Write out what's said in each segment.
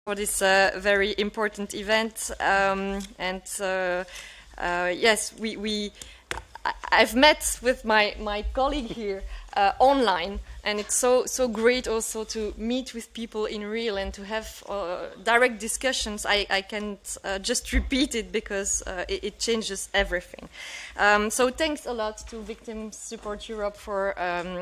For this very important event, yes, I've met with my colleague here online, and it's so great also to meet with people in real and to have direct discussions. I can't just repeat it because it changes everything. So thanks a lot to Victims Support Europe for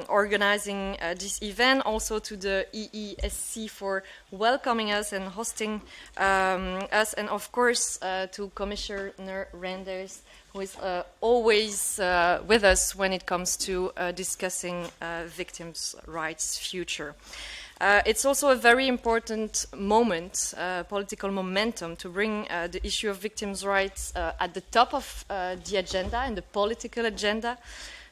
organizing this event, also to the EESC for welcoming us and hosting us, and of course to Commissioner Renders, who is always with us when it comes to discussing victims' rights future. It's also a very important moment, political momentum, to bring the issue of victims' rights at the top of the agenda and the political agenda.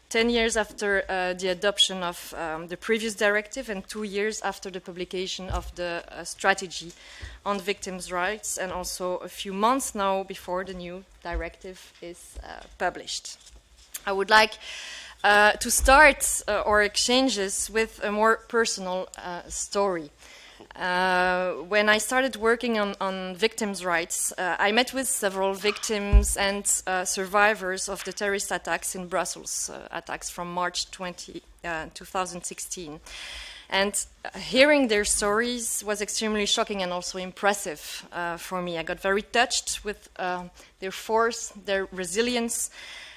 10 years after the adoption of the previous directive and 2 years after the publication of the strategy on victims' rights, and also a few months now before the new directive is published. I would like to start our exchanges with a more personal story. When I started working on victims' rights, I met with several victims and survivors of the terrorist attacks in Brussels, attacks from March 2016. And hearing their stories was extremely shocking and also impressive for me. I got very touched with their force, their resilience,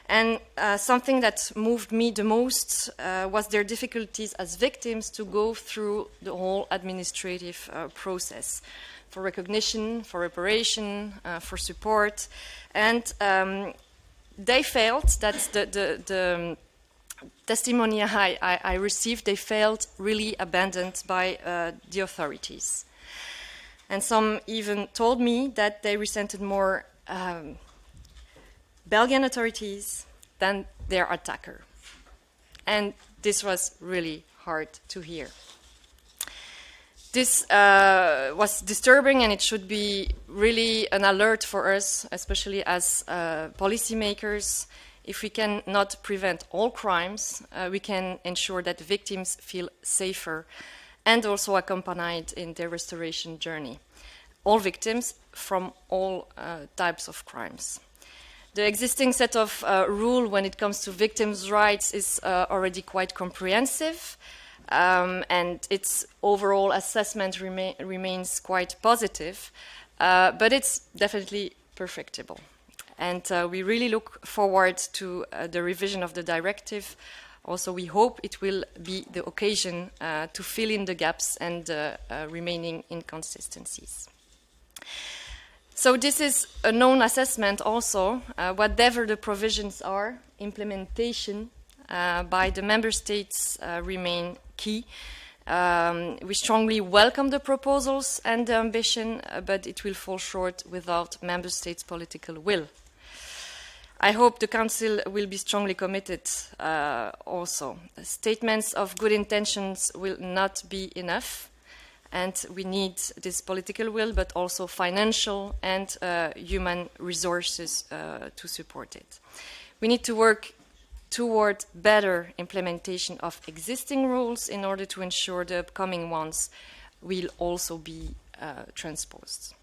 and something that moved me the most was their difficulties as victims to go through the whole administrative process for recognition, for reparation, for support. And they felt that the testimony I received, they felt really abandoned by the authorities. And some even told me that they resented more Belgian authorities than their attacker. And this was really hard to hear. This was disturbing, and it should be really an alert for us, especially as policymakers. If we cannot prevent all crimes, we can ensure that victims feel safer and also accompanied in their restoration journey. All victims from all types of crimes. The existing set of rules when it comes to victims' rights is already quite comprehensive, and its overall assessment remains quite positive, but it's definitely perfectible. And we really look forward to the revision of the directive. Also, we hope it will be the occasion to fill in the gaps and remaining inconsistencies. So this is a known assessment also. Whatever the provisions are, implementation by the member states remain key. We strongly welcome the proposals and the ambition, but it will fall short without member states' political will. I hope the Council will be strongly committed also. Statements of good intentions will not be enough. And we need this political will, but also financial and human resources to support it. We need to work toward better implementation of existing rules in order to ensure the upcoming ones will also be transposed.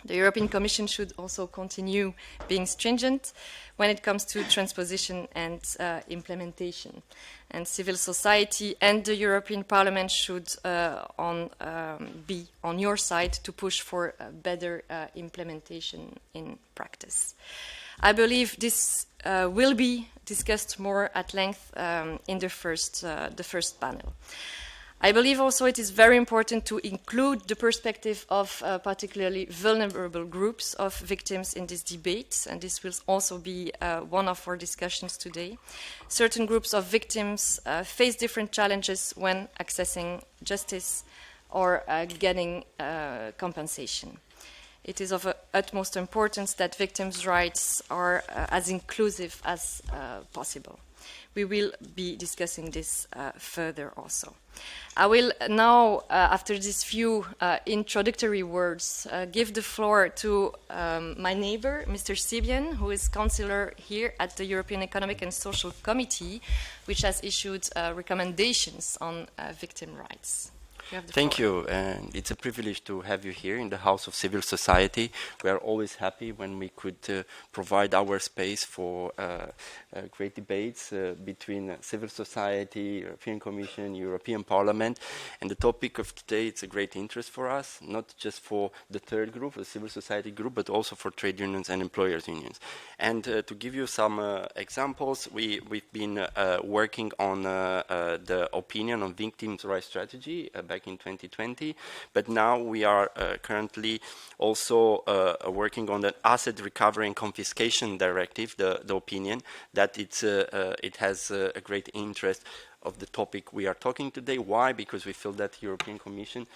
The European Commission should also continue being stringent when it comes to transposition and implementation. And civil society and the European Parliament should be on your side to push for better implementation in practice. I believe this will be discussed more at length in the first panel. I believe also it is very important to include the perspective of particularly vulnerable groups of victims in this debate, and this will also be one of our discussions today. Certain groups of victims face different challenges when accessing justice or getting compensation. It is of utmost importance that victims' rights are as inclusive as possible. We will be discussing this further also. I will now, after these few introductory words, give the floor to my neighbor, Mr. Sibian, who is councillor here at the European Economic and Social Committee, which has issued recommendations on victim rights. You have the Thank floor. you, and it's a privilege to have you here in the House of Civil Society. We are always happy when we could provide our space for great debates between civil society, European Commission, European Parliament. And the topic of today, it's a great interest for us, not just for the third group, the civil society group, but also for trade unions and employers unions. And to give you some examples, we've been working on the opinion on Victims Rights Strategy back in 2020, but now we are currently also working on the Asset Recovery and Confiscation Directive, the opinion, that it has a great interest of the topic we are talking today. Why? Because we feel that the European Commission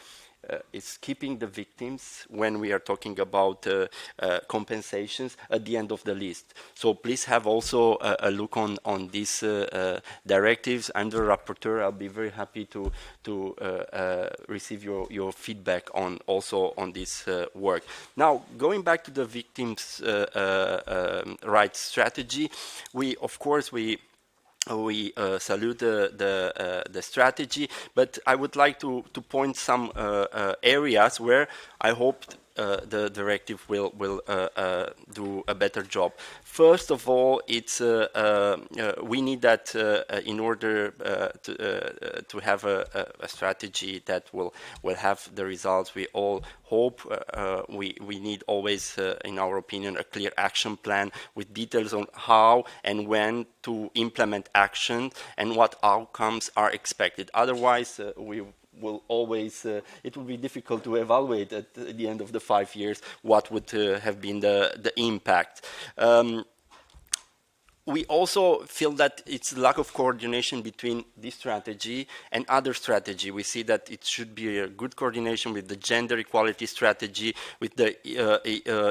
is keeping the victims when we are talking about compensations at the end of the list. So please have also a look on these directives. I'm the rapporteur. I'll be very happy to receive your feedback on also on this work. Now, going back to the victims' rights strategy, of course we salute the strategy, but I would like to point some areas where I hope the directive will do a better job. First of all, it's we need that in order to have a strategy that will have the results we all hope. We need always, in our opinion, a clear action plan with details on how and when to implement action and what outcomes are expected. Otherwise, we will always, it will be difficult to evaluate at the end of the 5 years what would have been the impact. We also feel that it's lack of coordination between this strategy and other strategy. We see that it should be a good coordination with the gender equality strategy, with the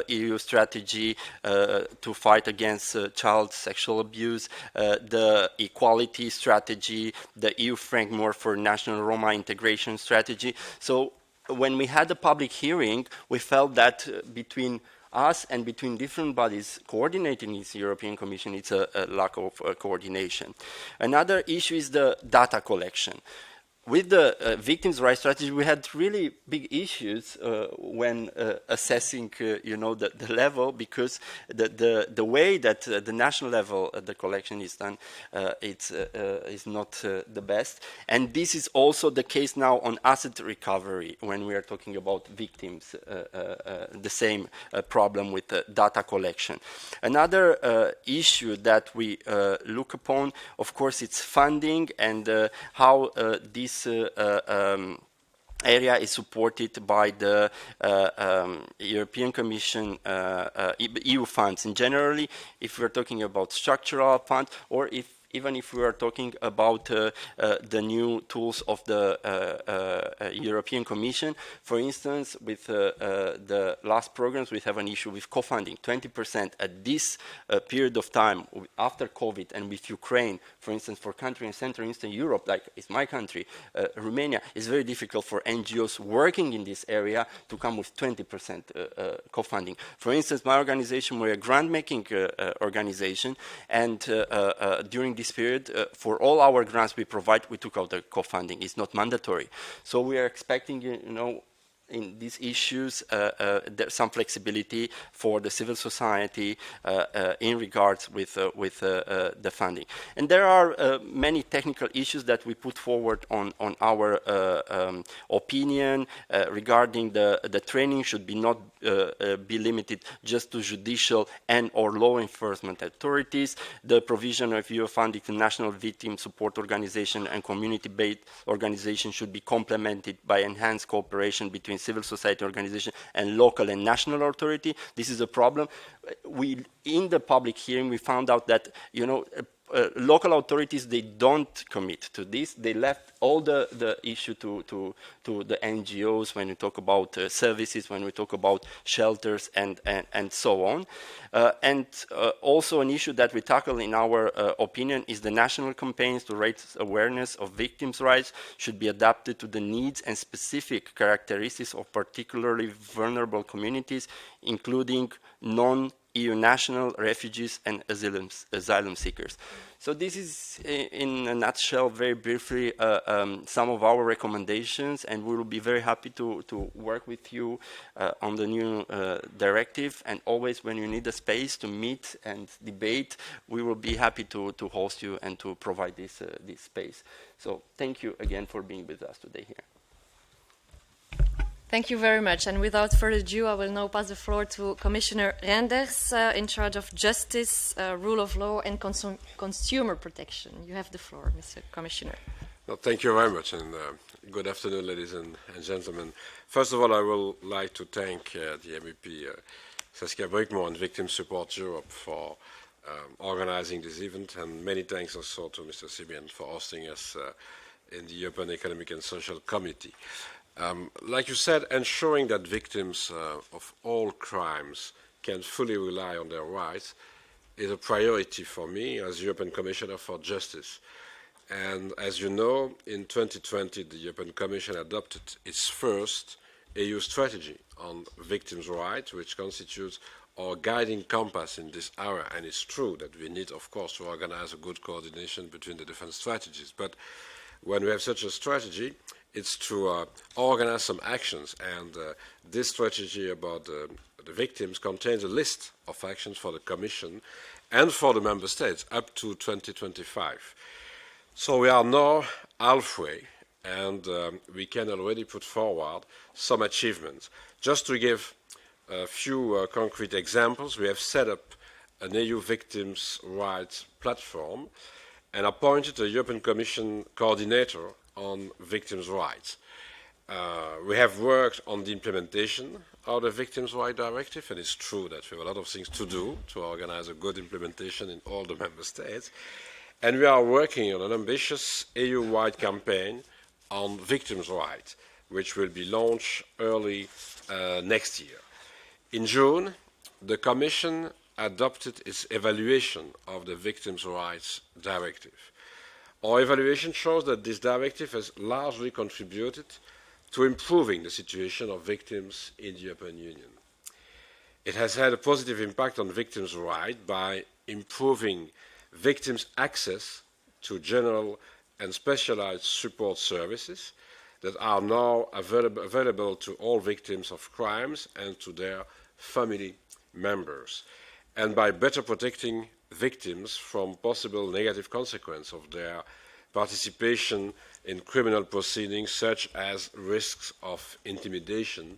EU strategy to fight against child sexual abuse, the equality strategy, the EU framework for national Roma integration strategy. So when we had the public hearing, we felt that between us and between different bodies coordinating this European Commission, it's a lack of coordination. Another issue is the data collection. With the victims' rights strategy, we had really big issues when assessing, the level, because the way that the national level the collection is done, is not the best. And this is also the case now on asset recovery when we are talking about victims. The same problem with data collection. Another issue that we look upon, of course, it's funding and how this area is supported by the European Commission EU funds. And generally, if we're talking about structural funds, or even if we are talking about the new tools of the European Commission, for instance, with the last programs, we have an issue with co-funding. 20% at this period of time after COVID and with Ukraine, for instance, for countries in Central and Eastern Europe, like it's my country, Romania, it's very difficult for NGOs working in this area to come with 20% co-funding. For instance, my organization, we're a grant-making organization, and during this period, for all our grants we provide, we took out the co-funding. It's not mandatory. So we are expecting, in these issues, there's some flexibility for the civil society in regards with the funding. And there are many technical issues that we put forward on our opinion regarding the training should be not be limited just to judicial and or law enforcement authorities. The provision of EU funding to national victim support organization and community-based organization should be complemented by enhanced cooperation between civil society organization and local and national authority. This is a problem. In the public hearing, we found out that, local authorities, they don't commit to this. They left all the issue to the NGOs when we talk about services, when we talk about shelters and so on. Also an issue that we tackle in our opinion is the national campaigns to raise awareness of victims' rights should be adapted to the needs and specific characteristics of particularly vulnerable communities, including EU national refugees and asylum seekers. So this is, in a nutshell, very briefly, some of our recommendations, and we will be very happy to work with you on the new directive. And always when you need a space to meet and debate, we will be happy to host you and to provide this space. So thank you again for being with us today here. Thank you very much. And without further ado, I will now pass the floor to Commissioner Reinders, in charge of justice, rule of law, and consumer protection. You have the floor, Mr. Commissioner. Well, thank you very much, and good afternoon, ladies and gentlemen. First of all, I would like to thank the MEP Saskia Bricmont and Victims Support Europe for organizing this event, and many thanks also to Mr. Simeon for hosting us in the European Economic and Social Committee. Like you said, ensuring that victims of all crimes can fully rely on their rights is a priority for me as European Commissioner for Justice. And as you know, in 2020, the European Commission adopted its first EU strategy on victims' rights, which constitutes our guiding compass in this area. And it's true that we need, of course, to organize a good coordination between the different strategies. But when we have such a strategy, it's to organize some actions, and this strategy about the victims contains a list of actions for the Commission and for the Member States up to 2025. So we are now halfway, and we can already put forward some achievements. Just to give a few concrete examples, we have set up an EU victims' rights platform and appointed a European Commission coordinator on victims' rights. We have worked on the implementation of the Victims' Rights Directive, and it's true that we have a lot of things to do to organize a good implementation in all the member states. And we are working on an ambitious EU-wide campaign on victims' rights, which will be launched early next year. In June, the Commission adopted its evaluation of the Victims' Rights Directive. Our evaluation shows that this directive has largely contributed to improving the situation of victims in the European Union. It has had a positive impact on victims' rights by improving victims' access to general and specialized support services that are now available to all victims of crimes and to their family members, and by better protecting victims from possible negative consequences of their participation in criminal proceedings, such as risks of intimidation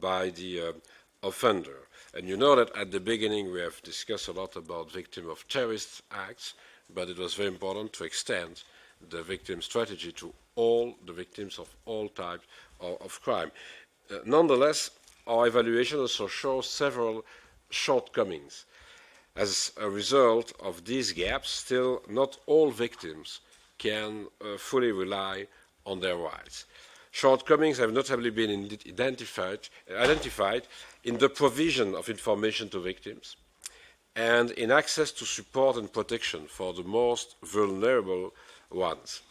by the offender. And you know that at the beginning we have discussed a lot about victims of terrorist acts, but it was very important to extend the victim strategy to all the victims of all types of crime. Nonetheless, our evaluation also shows several shortcomings. As a result of these gaps, still not all victims can fully rely on their rights. Shortcomings have notably been identified in the provision of information to victims and in access to support and protection for the most vulnerable ones,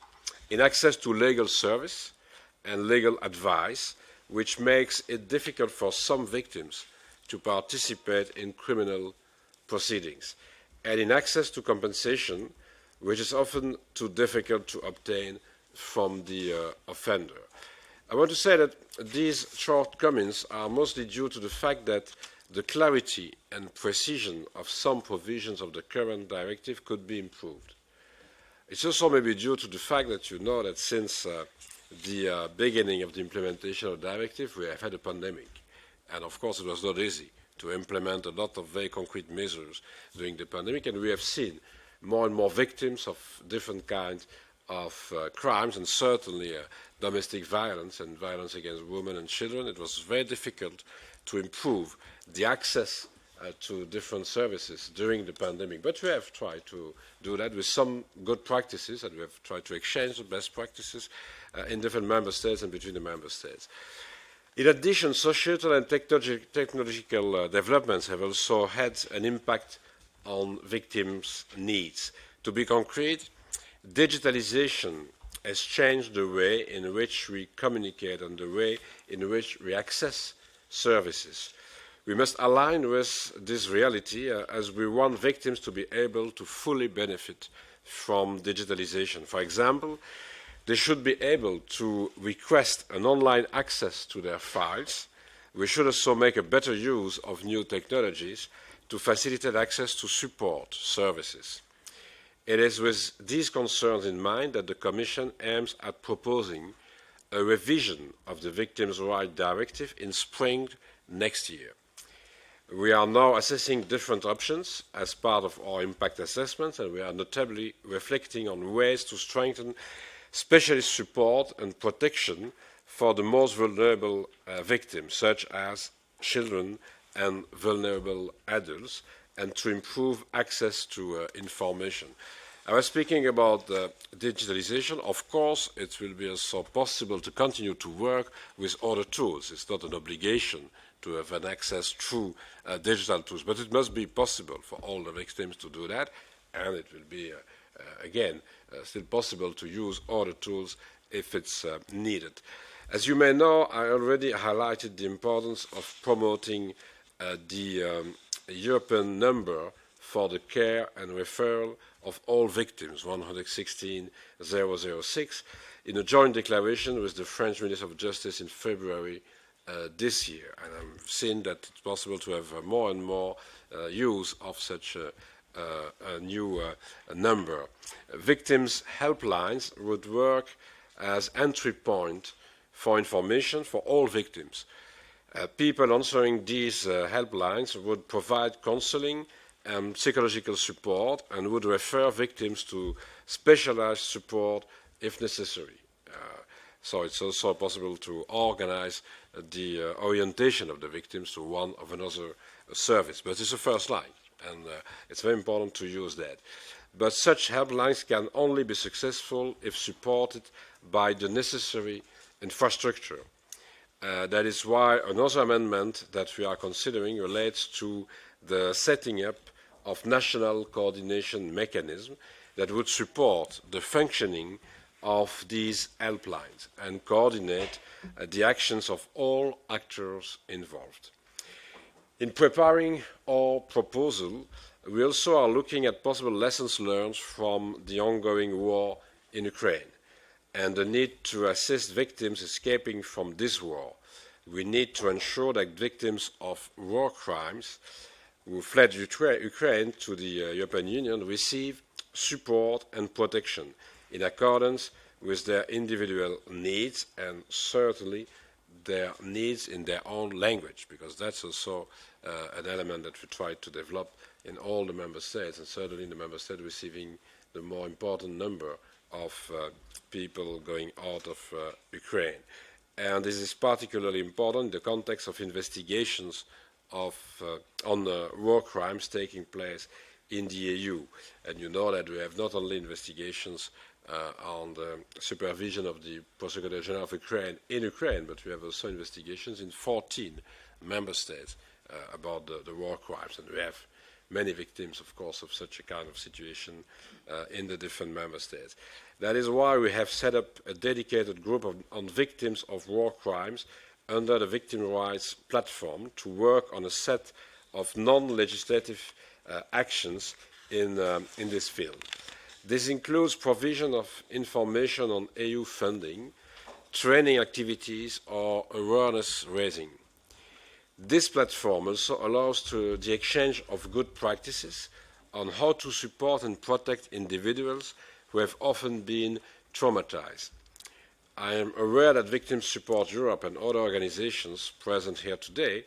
in access to legal service and legal advice, which makes it difficult for some victims to participate in criminal proceedings, and in access to compensation, which is often too difficult to obtain from the offender. I want to say that these shortcomings are mostly due to the fact that the clarity and precision of some provisions of the current directive could be improved. It's also maybe due to the fact that you know that since the beginning of the implementation of the directive, we have had a pandemic. And of course, it was not easy to implement a lot of very concrete measures during the pandemic, and we have seen more and more victims of different kinds of crimes, and certainly domestic violence and violence against women and children. It was very difficult to improve the access to different services during the pandemic, but we have tried to do that with some good practices, and we have tried to exchange the best practices in different member states and between the member states. In addition, societal and technological developments have also had an impact on victims' needs. To be concrete, digitalization has changed the way in which we communicate and the way in which we access services. We must align with this reality as we want victims to be able to fully benefit from digitalization. For example, they should be able to request an online access to their files. We should also make a better use of new technologies to facilitate access to support services. It is with these concerns in mind that the Commission aims at proposing a revision of the Victims Rights Directive in spring next year. We are now assessing different options as part of our impact assessments, and we are notably reflecting on ways to strengthen specialist support and protection for the most vulnerable victims, such as children and vulnerable adults, and to improve access to information. I was speaking about digitalization. Of course, it will be also possible to continue to work with other tools. It's not an obligation to have an access through digital tools, but it must be possible for all the victims to do that, and it will be, again, still possible to use other tools if it's needed. As you may know, I already highlighted the importance of promoting the European number for the care and referral of all victims, 116,006, in a joint declaration with the French Minister of Justice in February this year. And I've seen that it's possible to have more and more use of such a new number. Victims' helplines would work as entry point for information for all victims. People answering these helplines would provide counseling and psychological support and would refer victims to specialized support if necessary. So it's also possible to organize the orientation of the victims to one of another service. But it's a first line, and it's very important to use that. But such helplines can only be successful if supported by the necessary infrastructure. That is why another amendment that we are considering relates to the setting up of national coordination mechanism that would support the functioning of these helplines and coordinate the actions of all actors involved. In preparing our proposal, we also are looking at possible lessons learned from the ongoing war in Ukraine and the need to assist victims escaping from this war. We need to ensure that victims of war crimes who fled Ukraine to the European Union receive support and protection in accordance with their individual needs and certainly their needs in their own language, because that's also an element that we try to develop in all the member states, and certainly in the member states receiving the more important number of people going out of Ukraine. And this is particularly important in the context of investigations on war crimes taking place in the EU. And you know that we have not only investigations on the supervision of the Prosecutor General of Ukraine in Ukraine, but we have also investigations in 14 member states about the war crimes. And we have many victims, of course, of such a kind of situation in the different member states. That is why we have set up a dedicated group on victims of war crimes under the Victims Rights platform to work on a set of non-legislative actions in this field. This includes provision of information on EU funding, training activities or awareness raising. This platform also allows the exchange of good practices on how to support and protect individuals who have often been traumatized. I am aware that Victims Support Europe and other organizations present here today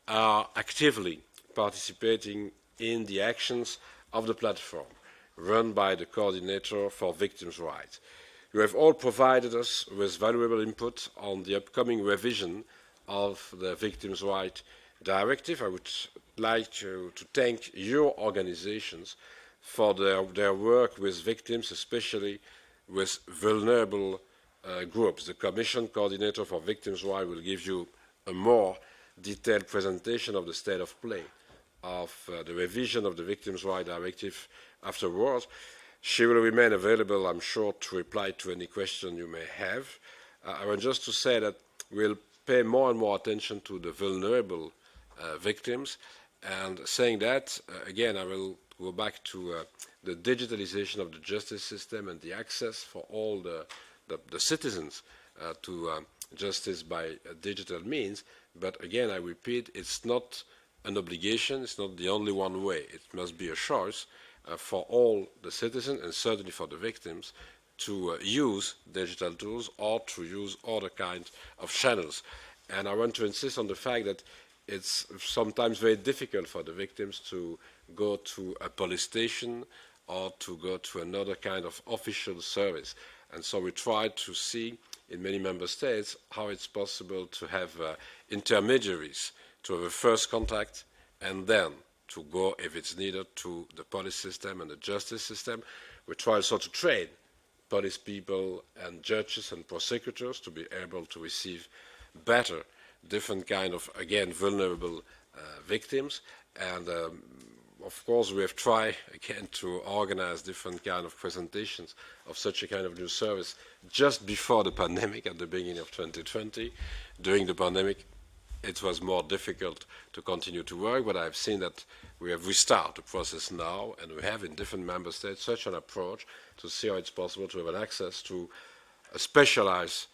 are actively participating in the actions of the platform run by the Coordinator for Victims' Rights. You have all provided us with valuable input on the upcoming revision of the Victims' Rights Directive. I would like to thank your organizations for their work with victims, especially with vulnerable groups. The Commission Coordinator for Victims' Rights will give you a more detailed presentation of the state of play of the revision of the Victims' Rights Directive afterwards. She will remain available, I'm sure, to reply to any question you may have. I want just to say that we'll pay more and more attention to the vulnerable victims. And saying that, again, I will go back to the digitalization of the justice system and the access for all the citizens to justice by digital means. But again, I repeat, it's not an obligation, it's not the only one way. It must be a choice for all the citizens and certainly for the victims to use digital tools or to use other kinds of channels. And I want to insist on the fact that it's sometimes very difficult for the victims to go to a police station or to go to another kind of official service. And so we try to see in many member states how it's possible to have intermediaries, to have a first contact and then to go, if it's needed, to the police system and the justice system. We try also to train police people and judges and prosecutors to be able to receive better different kind of, again, vulnerable victims. And of course, we have tried, again, to organize different kind of presentations of such a kind of new service just before the pandemic, at the beginning of 2020. During the pandemic, it was more difficult to continue to work, but I've seen that we have restarted the process now, and we have in different member states such an approach to see how it's possible to have an access to a specialized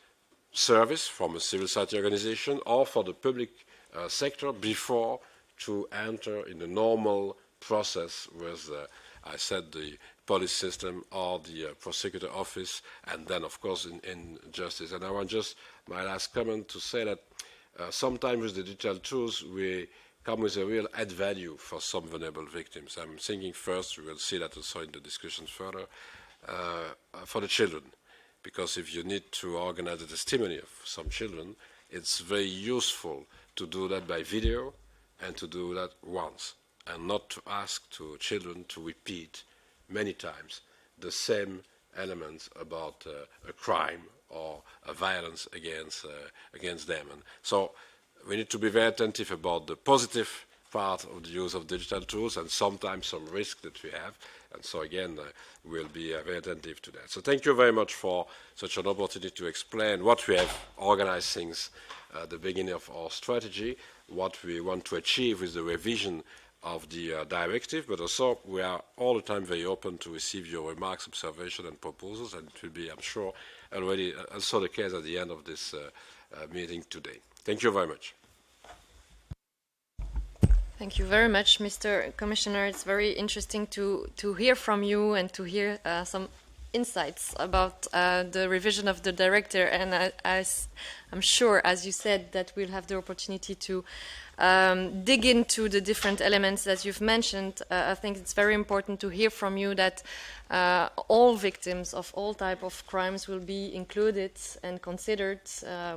service from a civil society organization or for the public sector before to enter in the normal process with, I said, the police system or the prosecutor office, and then, of course, in justice. And I want just my last comment to say that sometimes with the digital tools, we come with a real add value for some vulnerable victims. I'm thinking first, we will see that also in the discussions further, for the children. Because if you need to organize a testimony of some children, it's very useful to do that by video and to do that once, and not to ask to children to repeat many times the same elements about a crime or a violence against them. And so we need to be very attentive about the positive part of the use of digital tools and sometimes some risk that we have. And so again, we'll be very attentive to that. So thank you very much for such an opportunity to explain what we have organized since the beginning of our strategy, what we want to achieve with the revision of the directive, but also we are all the time very open to receive your remarks, observations and proposals, and it will be, I'm sure, already also the case at the end of this meeting today. Thank you very much. Thank you very much, Mr. Commissioner. It's very interesting to hear from you and to hear some insights about the revision of the directive. And I'm sure, as you said, that we'll have the opportunity to dig into the different elements that you've mentioned. I think it's very important to hear from you that all victims of all type of crimes will be included and considered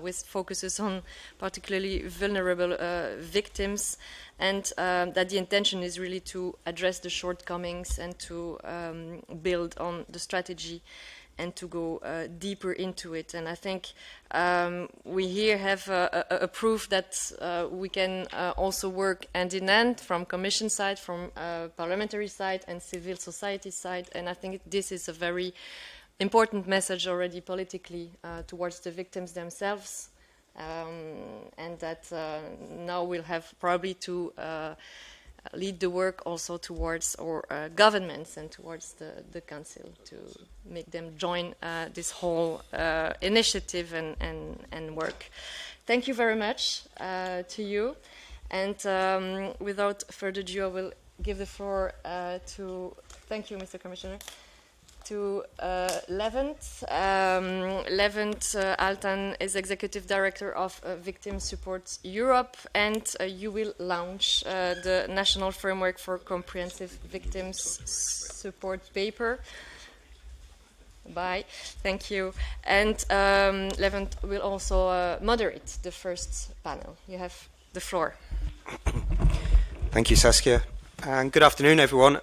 with focuses on particularly vulnerable victims, and that the intention is really to address the shortcomings and to build on the strategy and to go deeper into it. And I think we here have a proof that we can also work hand in hand from Commission side, from parliamentary side and civil society side. And I think this is a very important message already politically towards the victims themselves. And that now we'll have probably to lead the work also towards our governments and towards the Council to make them join this whole initiative and work. Thank you very much to you. And without further ado, I will give the floor to, thank you, Mr. Commissioner, to Levent. Levent Altan is Executive Director of Victims Support Europe, and you will launch the National Framework for Comprehensive Victims Support paper. Bye. Thank you. And Levent will also moderate the first panel. You have the floor. Thank you, Saskia. And good afternoon, everyone.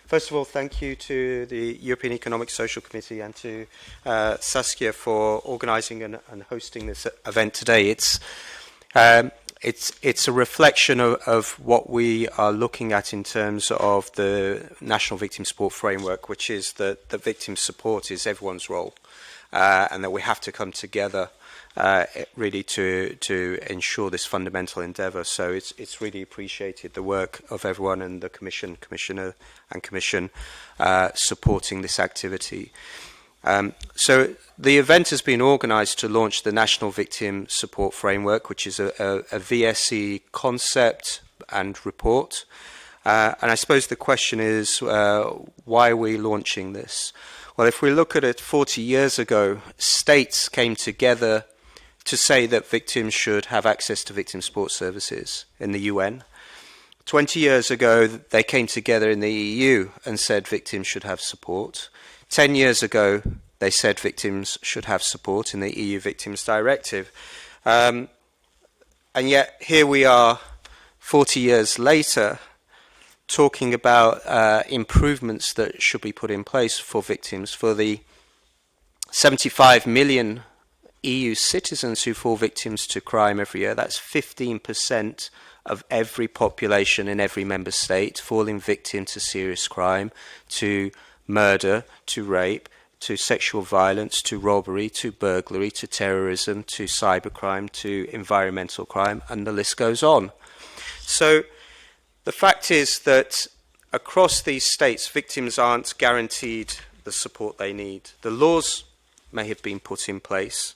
First of all, thank you to the European Economic Social Committee and to Saskia for organising and hosting this event today. It's a reflection of what we are looking at in terms of the National Victim Support Framework, which is that the victim support is everyone's role. and that we have to come together really to ensure this fundamental endeavour. So it's really appreciated the work of everyone and the Commissioner and Commission supporting this activity. So the event has been organised to launch the National Victim Support Framework, which is a VSE concept and report. And I suppose the question is, why are we launching this? Well, if we look at it 40 years ago, states came together to say that victims should have access to victim support services in the UN. 20 years ago, they came together in the EU and said victims should have support. 10 years ago, they said victims should have support in the EU Victims Directive. And yet, here we are 40 years later, talking about improvements that should be put in place for victims, for the 75 million EU citizens who fall victims to crime every year. That's 15% of every population in every member state falling victim to serious crime, to murder, to rape, to sexual violence, to robbery, to burglary, to terrorism, to cybercrime, to environmental crime, and the list goes on. So the fact is that across these states, victims aren't guaranteed the support they need. The laws may have been put in place,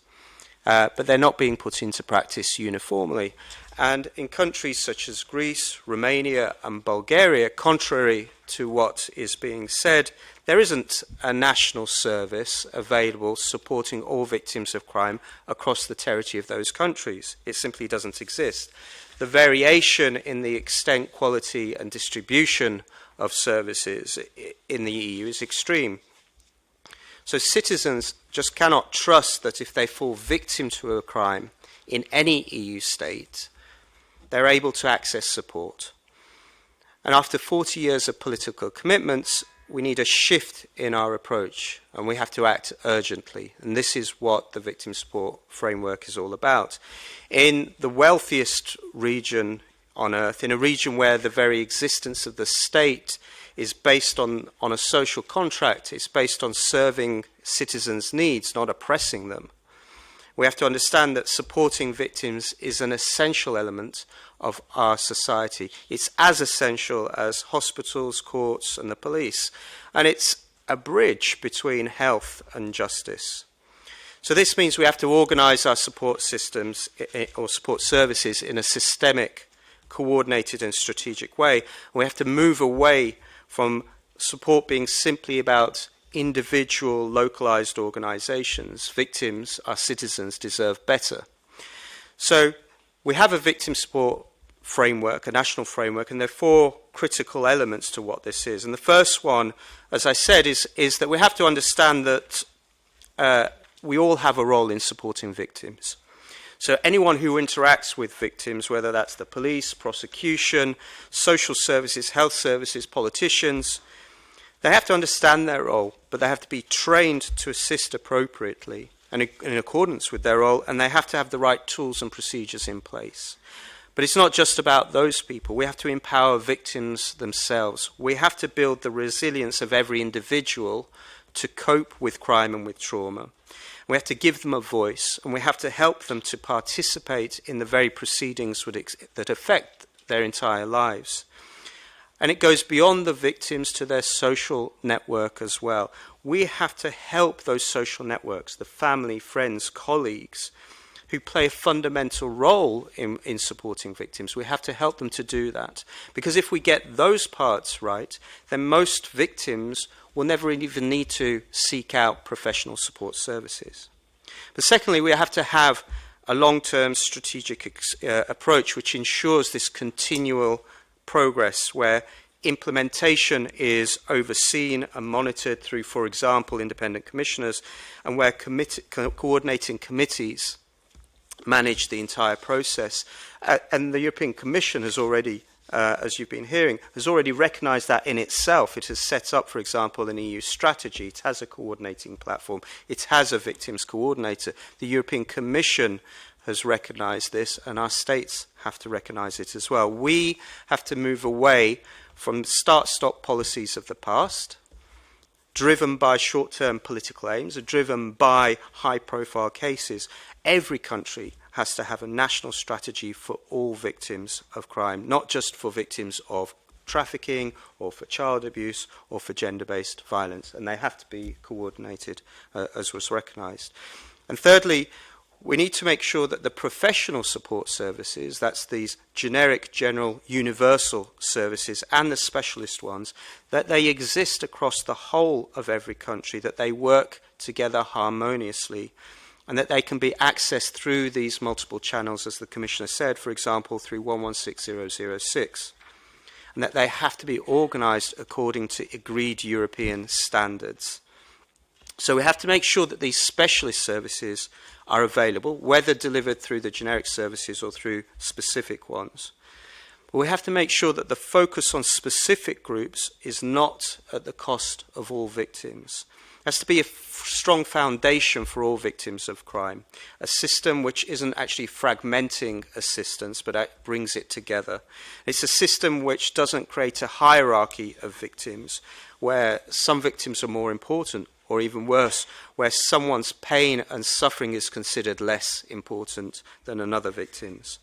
but they're not being put into practice uniformly. And in countries such as Greece, Romania and Bulgaria, contrary to what is being said, there isn't a national service available supporting all victims of crime across the territory of those countries. It simply doesn't exist. The variation in the extent, quality and distribution of services in the EU is extreme. So citizens just cannot trust that if they fall victim to a crime in any EU state, they're able to access support. And after 40 years of political commitments, we need a shift in our approach, and we have to act urgently. And this is what the Victim Support Framework is all about. In the wealthiest region on earth, in a region where the very existence of the state is based on a social contract, it's based on serving citizens' needs, not oppressing them. We have to understand that supporting victims is an essential element of our society. It's as essential as hospitals, courts and the police. And it's a bridge between health and justice. So this means we have to organise our support systems or support services in a systemic, coordinated and strategic way. We have to move away from support being simply about individual, localised organisations. Victims, our citizens, deserve better. So we have a victim support framework, a national framework, and there are four critical elements to what this is. And the first one, as I said, is that we have to understand that we all have a role in supporting victims. So anyone who interacts with victims, whether that's the police, prosecution, social services, health services, politicians, they have to understand their role, but they have to be trained to assist appropriately and in accordance with their role, and they have to have the right tools and procedures in place. But it's not just about those people. We have to empower victims themselves. We have to build the resilience of every individual to cope with crime and with trauma. We have to give them a voice, and we have to help them to participate in the very proceedings that affect their entire lives. And it goes beyond the victims to their social network as well. We have to help those social networks, the family, friends, colleagues, who play a fundamental role in supporting victims. We have to help them to do that. Because if we get those parts right, then most victims will never even need to seek out professional support services. But secondly, we have to have a long-term strategic approach which ensures this continual progress where implementation is overseen and monitored through, for example, independent commissioners, and where coordinating committees manage the entire process. And the European Commission has already, as you've been hearing, has already recognised that in itself. It has set up, for example, an EU strategy. It has a coordinating platform. It has a victims coordinator. The European Commission has recognised this, and our states have to recognise it as well. We have to move away from start-stop policies of the past driven by short-term political aims, are driven by high-profile cases. Every country has to have a national strategy for all victims of crime, not just for victims of trafficking or for child abuse or for gender-based violence, and they have to be coordinated as was recognised. And thirdly, we need to make sure that the professional support services, that's these generic, general, universal services and the specialist ones, that they exist across the whole of every country, that they work together harmoniously, and that they can be accessed through these multiple channels, as the Commissioner said, for example, through 116006, and that they have to be organised according to agreed European standards. So we have to make sure that these specialist services are available, whether delivered through the generic services or through specific ones. But we have to make sure that the focus on specific groups is not at the cost of all victims. There has to be a strong foundation for all victims of crime, a system which isn't actually fragmenting assistance, but brings it together. It's a system which doesn't create a hierarchy of victims, where some victims are more important, or even worse, where someone's pain and suffering is considered less important than another victim's.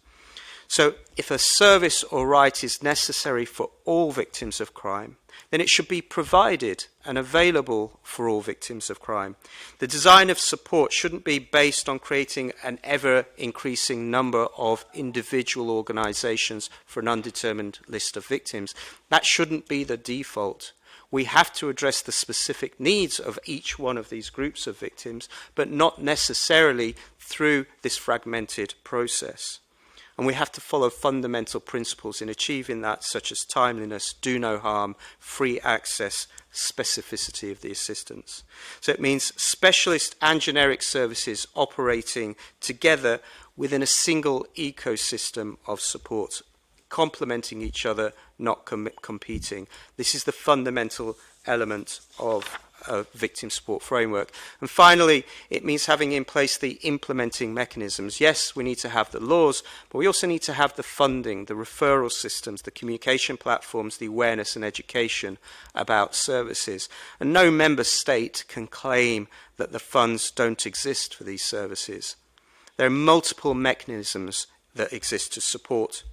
So if a service or right is necessary for all victims of crime, then it should be provided and available for all victims of crime. The design of support shouldn't be based on creating an ever-increasing number of individual organisations for an undetermined list of victims. That shouldn't be the default. We have to address the specific needs of each one of these groups of victims, but not necessarily through this fragmented process. And we have to follow fundamental principles in achieving that, such as timeliness, do no harm, free access, specificity of the assistance. So it means specialist and generic services operating together within a single ecosystem of support, complementing each other, not competing. This is the fundamental element of a victim support framework. And finally, it means having in place the implementing mechanisms. Yes, we need to have the laws, but we also need to have the funding, the referral systems, the communication platforms, the awareness and education about services. And no member state can claim that the funds don't exist for these services. There are multiple mechanisms that exist to support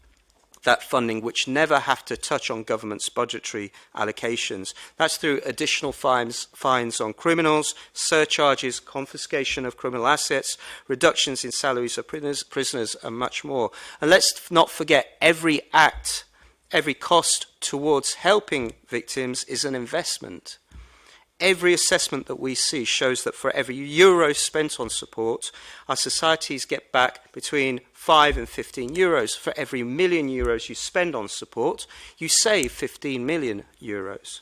that funding, which never have to touch on government's budgetary allocations. That's through additional fines on criminals, surcharges, confiscation of criminal assets, reductions in salaries of prisoners, and much more. And let's not forget, every act, every cost towards helping victims is an investment. Every assessment that we see shows that for every euro spent on support, our societies get back between 5 and 15 euros. For every million euros you spend on support, you save 15 million euros.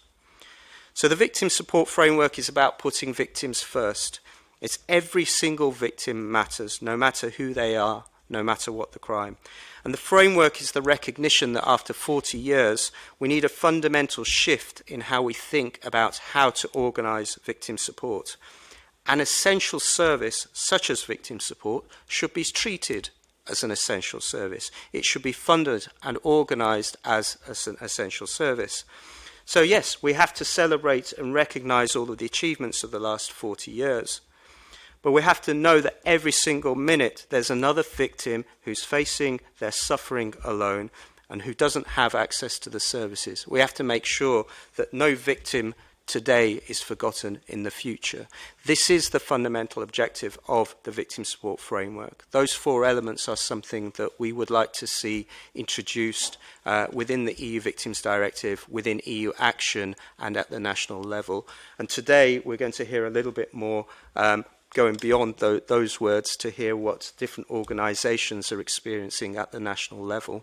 So the victim support framework is about putting victims first. It's every single victim matters, no matter who they are, no matter what the crime. And the framework is the recognition that after 40 years, we need a fundamental shift in how we think about how to organise victim support. An essential service, such as victim support, should be treated as an essential service. It should be funded and organised as an essential service. So yes, we have to celebrate and recognise all of the achievements of the last 40 years. But we have to know that every single minute there's another victim who's facing their suffering alone and who doesn't have access to the services. We have to make sure that no victim today is forgotten in the future. This is the fundamental objective of the victim support framework. Those 4 elements are something that we would like to see introduced within the EU Victims Directive, within EU action and at the national level. And today we're going to hear a little bit more going beyond those words to hear what different organisations are experiencing at the national level.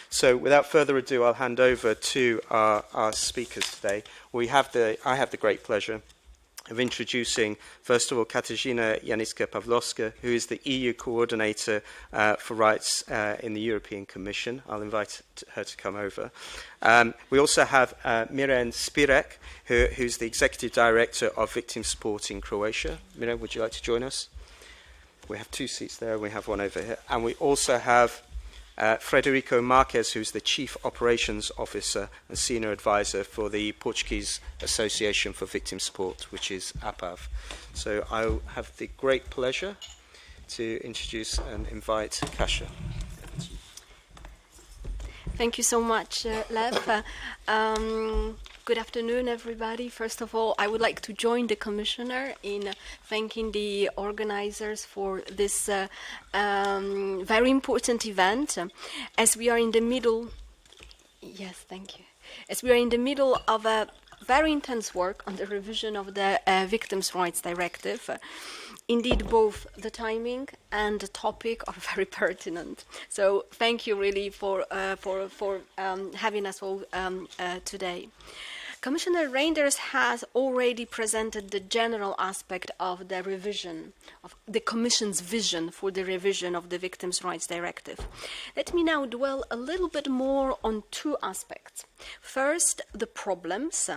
So without further ado, I'll hand over to our speakers today. I have the great pleasure of introducing, first of all, Katarzyna Janicka-Pawlowska, who is the EU Coordinator for Rights in the European Commission. I'll invite her to come over. We also have Miren Spirek, who's the Executive Director of Victim Support in Croatia. Miren, would you like to join us? We have 2 seats there, and we have one over here. And we also have Frederico Marques, who's the Chief Operations Officer and Senior Advisor for the Portuguese Association for Victim Support, which is APAV. So I have the great pleasure to introduce and invite Kasia. Thank you so much, Lev. Good afternoon, everybody. First of all, I would like to join the Commissioner in thanking the organizers for this very important event. As we are in the middle, yes, thank you. As we are in the middle of a very intense work on the revision of the Victims Rights Directive. Indeed, both the timing and the topic are very pertinent. So thank you really for having us all today. Commissioner Reinders has already presented the general aspect of the revision, of the Commission's vision for the revision of the Victims' Rights Directive. Let me now dwell a little bit more on two aspects. First, the problems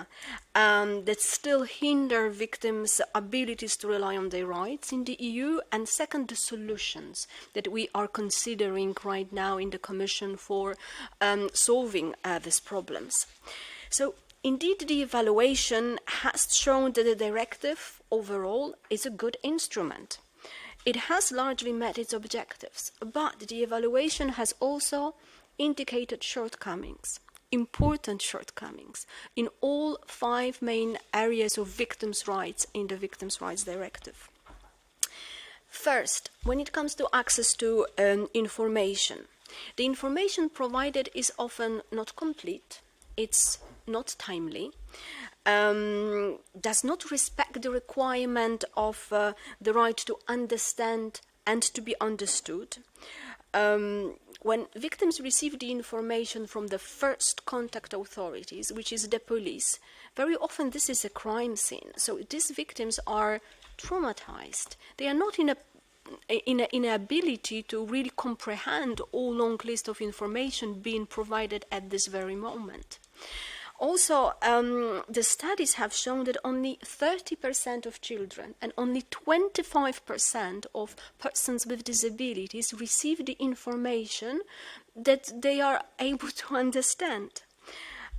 that still hinder victims' abilities to rely on their rights in the EU, and second, the solutions that we are considering right now in the Commission for solving these problems. So, indeed, the evaluation has shown that the directive overall is a good instrument. It has largely met its objectives, but the evaluation has also indicated shortcomings, important shortcomings, in all 5 main areas of victims' rights in the Victims' Rights Directive. First, when it comes to access to information, the information provided is often not complete, it's not timely, does not respect the requirement of the right to understand and to be understood. When victims receive the information from the first contact authorities, which is the police, very often this is a crime scene. So these victims are traumatized. They are not in an ability to really comprehend all long list of information being provided at this very moment. Also, the studies have shown that only 30% of children and only 25% of persons with disabilities receive the information that they are able to understand.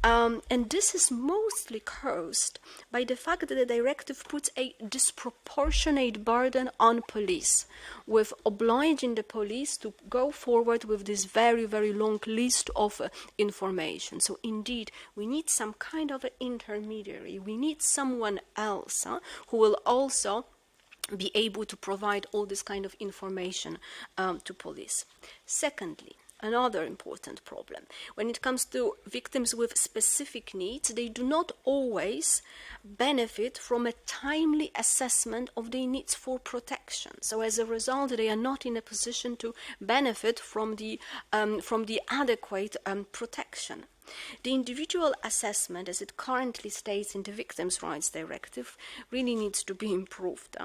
And this is mostly caused by the fact that the directive puts a disproportionate burden on police, with obliging the police to go forward with this very, very long list of information. So indeed, we need some kind of an intermediary. We need someone else who will also be able to provide all this kind of information to police. Secondly, another important problem. When it comes to victims with specific needs, they do not always benefit from a timely assessment of their needs for protection. So as a result, they are not in a position to benefit from the adequate protection. The individual assessment, as it currently states in the Victims' Rights Directive, really needs to be improved.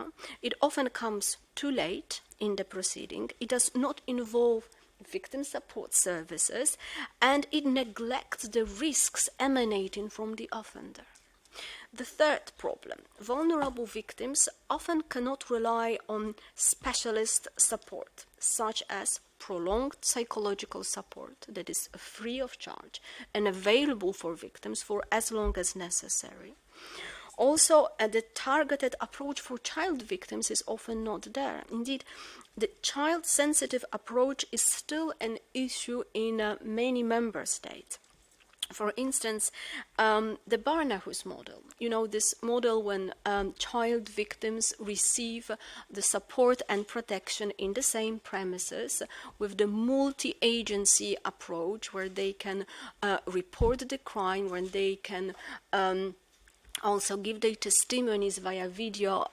It often comes too late in the proceeding. It does not involve victim support services, and it neglects the risks emanating from the offender. The third problem, vulnerable victims often cannot rely on specialist support, such as prolonged psychological support that is free of charge and available for victims for as long as necessary. Also, the targeted approach for child victims is often not there. Indeed, the child-sensitive approach is still an issue in many member states. For instance, the Barnahus model, this model when child victims receive the support and protection in the same premises with the multi-agency approach where they can report the crime, when they can also give their testimonies via video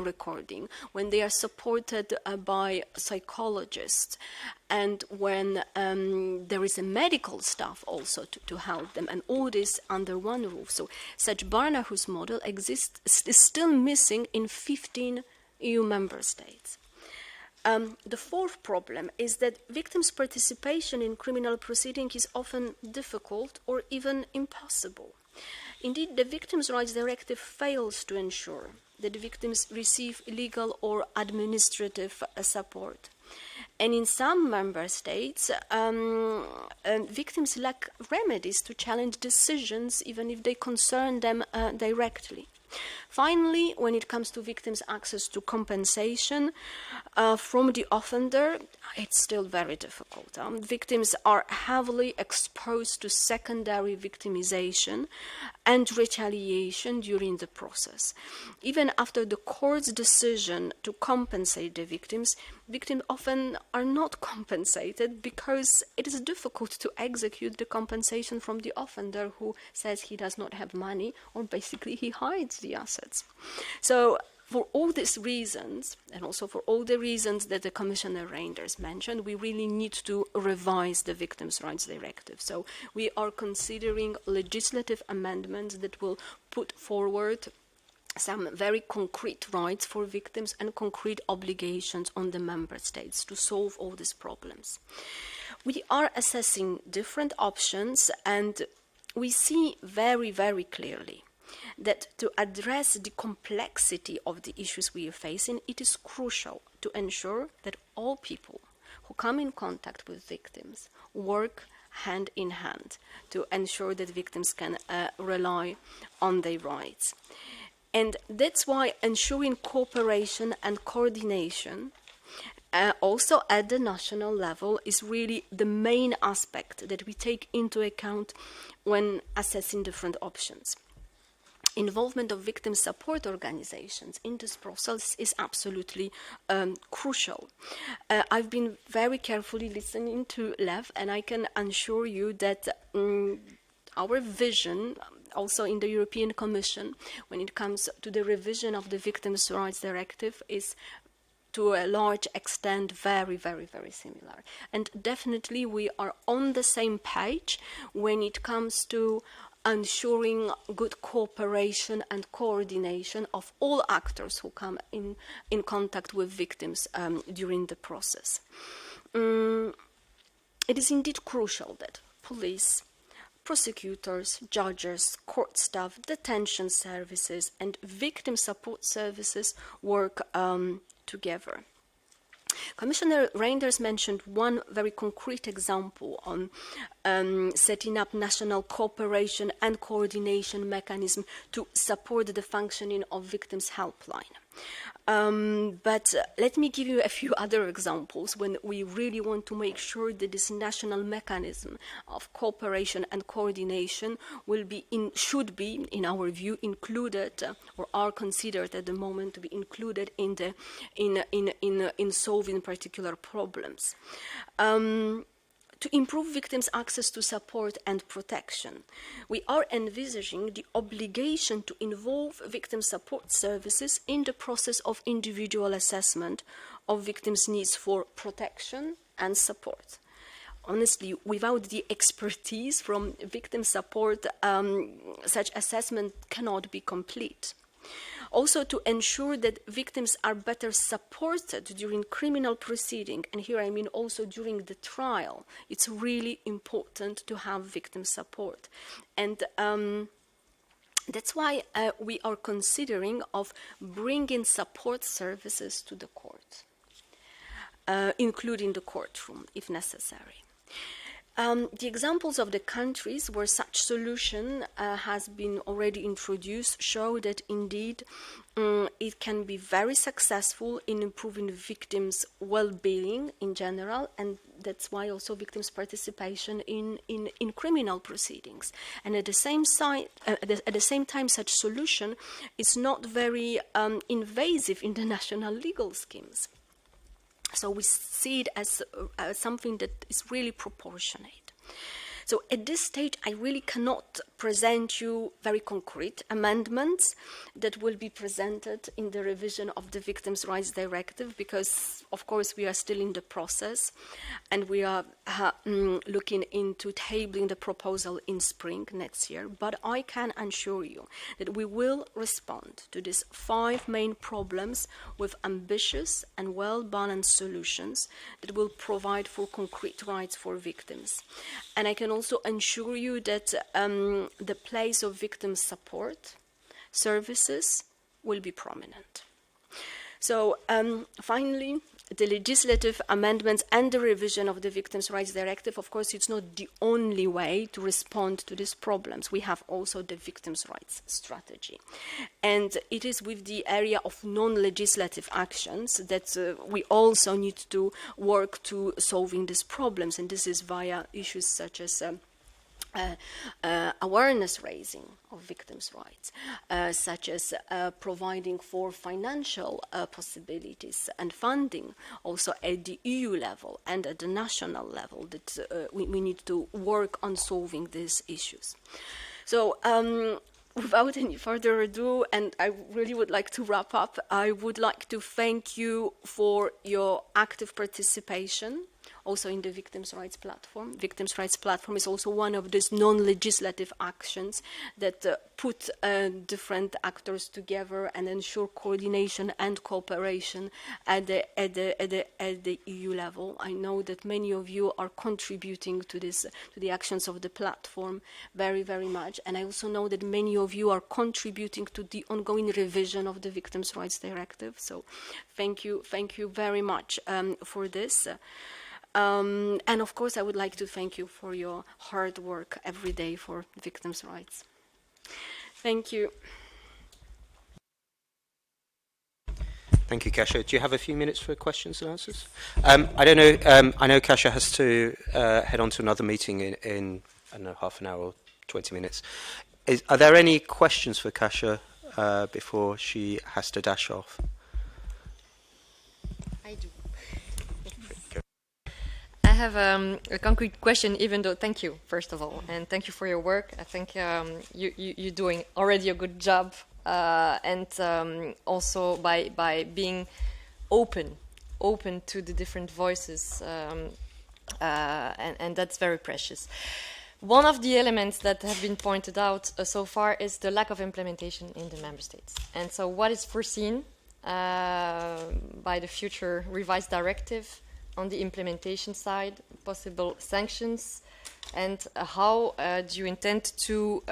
recording, when they are supported by psychologists, and when there is a medical staff also to help them, and all this under one roof. So such Barnahus model is still missing in 15 EU member states. The fourth problem is that victims' participation in criminal proceeding is often difficult or even impossible. Indeed, the Victims' Rights Directive fails to ensure that victims receive legal or administrative support. And in some member states, victims lack remedies to challenge decisions, even if they concern them directly. Finally, when it comes to victims' access to compensation from the offender, it's still very difficult. Victims are heavily exposed to secondary victimization and retaliation during the process. Even after the court's decision to compensate the victims often are not compensated because it is difficult to execute the compensation from the offender who says he does not have money, or basically he hides the assets. So for all these reasons, and also for all the reasons that the Commissioner Reinders mentioned, we really need to revise the Victims Rights Directive. So we are considering legislative amendments that will put forward some very concrete rights for victims and concrete obligations on the member states to solve all these problems. We are assessing different options, and we see very, very clearly that to address the complexity of the issues we are facing, it is crucial to ensure that all people who come in contact with victims work hand in hand to ensure that victims can rely on their rights. And that's why ensuring cooperation and coordination also at the national level is really the main aspect that we take into account when assessing different options. Involvement of victim support organizations in this process is absolutely crucial. I've been very carefully listening to Lev, and I can assure you that our vision, also in the European Commission, when it comes to the revision of the Victims' Rights Directive, is to a large extent very, very, very similar. And definitely we are on the same page when it comes to ensuring good cooperation and coordination of all actors who come in contact with victims during the process. It is indeed crucial that police, prosecutors, judges, court staff, detention services, and victim support services work together. Commissioner Reinders mentioned one very concrete example on setting up national cooperation and coordination mechanism to support the functioning of victims' helpline. But let me give you a few other examples when we really want to make sure that this national mechanism of cooperation and coordination should be, in our view, included or are considered at the moment to be included in solving particular problems. To improve victims' access to support and protection, we are envisaging the obligation to involve victim support services in the process of individual assessment of victims' needs for protection and support. Honestly, without the expertise from victim support, such assessment cannot be complete. Also, to ensure that victims are better supported during criminal proceeding, and here I mean also during the trial, it's really important to have victim support. And that's why we are considering of bringing support services to the court, including the courtroom, if necessary. The examples of the countries where such solution has been already introduced show that indeed it can be very successful in improving victims' well-being in general, and that's why also victims' participation in criminal proceedings. And at the same time, such solution is not very invasive in the national legal schemes. So we see it as something that is really proportionate. So at this stage, I really cannot present you very concrete amendments that will be presented in the revision of the Victims' Rights Directive because, of course, we are still in the process and we are looking into tabling the proposal in spring next year. But I can assure you that we will respond to these 5 main problems with ambitious and well-balanced solutions that will provide for concrete rights for victims. And I can also assure you that the place of victim support services will be prominent. So finally, the legislative amendments and the revision of the Victims' Rights Directive, of course, it's not the only way to respond to these problems. We have also the Victims' Rights Strategy. And it is with the area of non-legislative actions that we also need to work to solving these problems. And this is via issues such as awareness raising of victims' rights, such as providing for financial possibilities and funding, also at the EU level and at the national level, that we need to work on solving these issues. So without any further ado, and I really would like to wrap up, I would like to thank you for your active participation also in the Victims' Rights Platform. Victims' Rights Platform is also one of these non-legislative actions that put different actors together and ensure coordination and cooperation at the EU level. I know that many of you are contributing to this, to the actions of the platform very, very much. And I also know that many of you are contributing to the ongoing revision of the Victims' Rights Directive. So thank you very much for this. And of course, I would like to thank you for your hard work every day for victims' rights. Thank you. Thank you, Kasia. Do you have a few minutes for questions and answers? I don't know. I know Kasia has to head on to another meeting in I don't know, half an hour or 20 minutes. Are there any questions for Kasia before she has to dash off? I do. I have a concrete question, even though, thank you, first of all, and thank you for your work. I think you're doing already a good job, and also by being open to the different voices, and that's very precious. One of the elements that have been pointed out so far is the lack of implementation in the member states. And so what is foreseen by the future revised directive on the implementation side, possible sanctions, and how do you intend to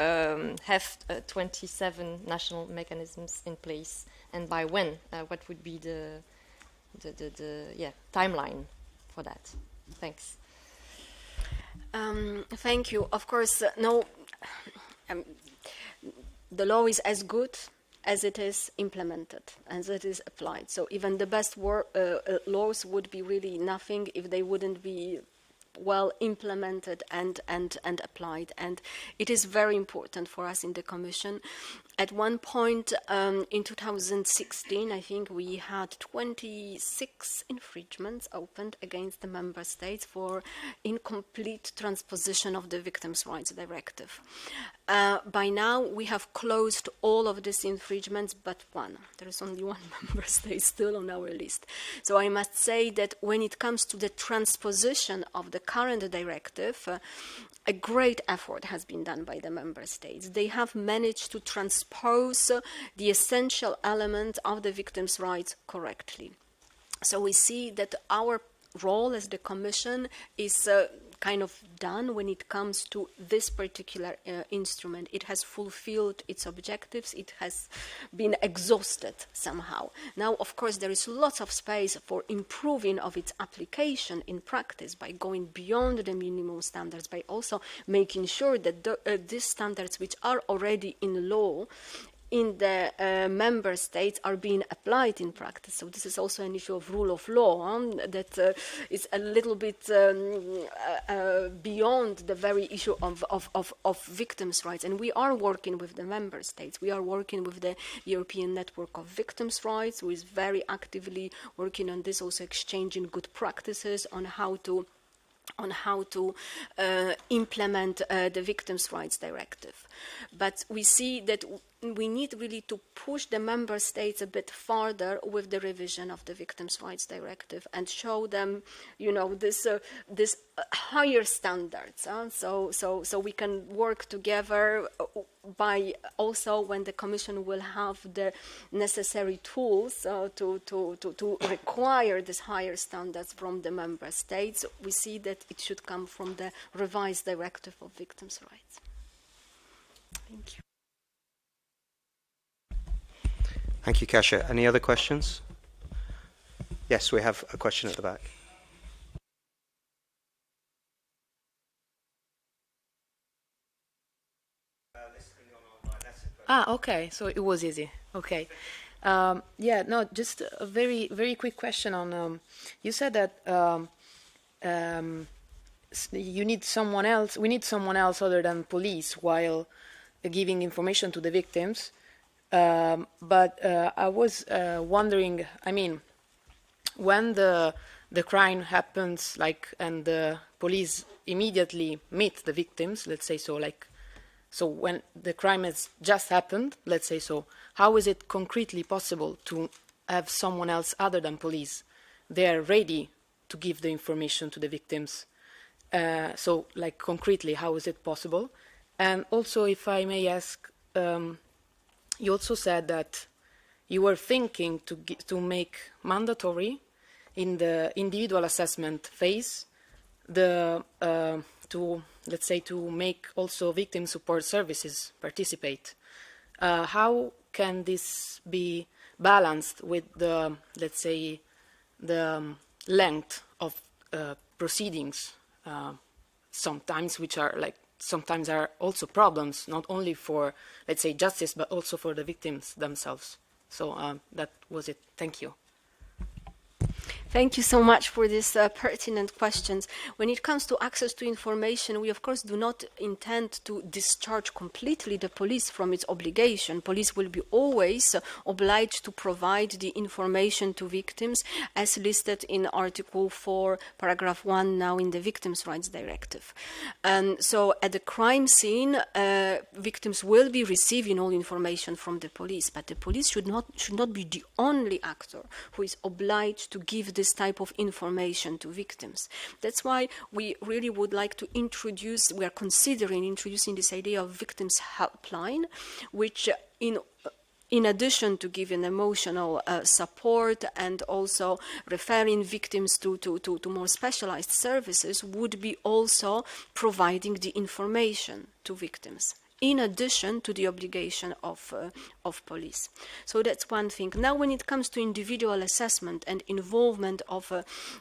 have 27 national mechanisms in place, and by when? What would be the timeline for that? Thanks. Thank you. Of course, no, the law is as good as it is implemented, as it is applied. So even the best laws would be really nothing if they wouldn't be well implemented and applied. And it is very important for us in the Commission. At one point in 2016, I think we had 26 infringements opened against the member states for incomplete transposition of the Victims' Rights Directive. By now, we have closed all of these infringements but one. There is only one member state still on our list. So I must say that when it comes to the transposition of the current directive, a great effort has been done by the member states. They have managed to transpose the essential element of the victims' rights correctly. So we see that our role as the Commission is kind of done when it comes to this particular instrument. It has fulfilled its objectives. It has been exhausted somehow. Now, of course, there is lots of space for improving of its application in practice by going beyond the minimum standards, by also making sure that these standards which are already in law in the member states are being applied in practice. So this is also an issue of rule of law that is a little bit beyond the very issue of victims' rights. And we are working with the member states. We are working with the European Network of Victims' Rights, who is very actively working on this, also exchanging good practices on how to implement the Victims' Rights Directive. But we see that we need really to push the member states a bit farther with the revision of the Victims' Rights Directive and show them, this higher standards. So we can work together by also when the Commission will have the necessary tools to require these higher standards from the member states. We see that it should come from the revised directive of victims' rights. Thank you. Thank you, Kasia. Any other questions? Yes, we have a question at the back. Okay, so it was easy. Okay. Yeah, no, just a very, very quick question on, you said that you need someone else, we need someone else other than police while giving information to the victims. But I was wondering, I mean, when the crime happens, like, and the police immediately meet the victims, let's say so, like, so when the crime has just happened, let's say so, how is it concretely possible to have someone else other than police there ready to give the information to the victims? So, like, concretely, how is it possible? And also, if I may ask, you also said that you were thinking to make mandatory in the individual assessment phase let's say, to make also victim support services participate. How can this be balanced with the, let's say, the length of proceedings, sometimes, which are like, sometimes are also problems, not only for, let's say, justice, but also for the victims themselves. So that was it. Thank you. Thank you so much for these pertinent questions. When it comes to access to information, we of course do not intend to discharge completely the police from its obligation. Police will be always obliged to provide the information to victims as listed in Article 4, Paragraph 1, now in the Victims Rights Directive. So at the crime scene, victims will be receiving all information from the police, but the police should not be the only actor who is obliged to give this type of information to victims. That's why we really would like to introduce, we are considering introducing this idea of victims helpline, which in addition to giving emotional support and also referring victims to more specialized services, would be also providing the information to victims, in addition to the obligation of police. So that's one thing. Now, when it comes to individual assessment and involvement of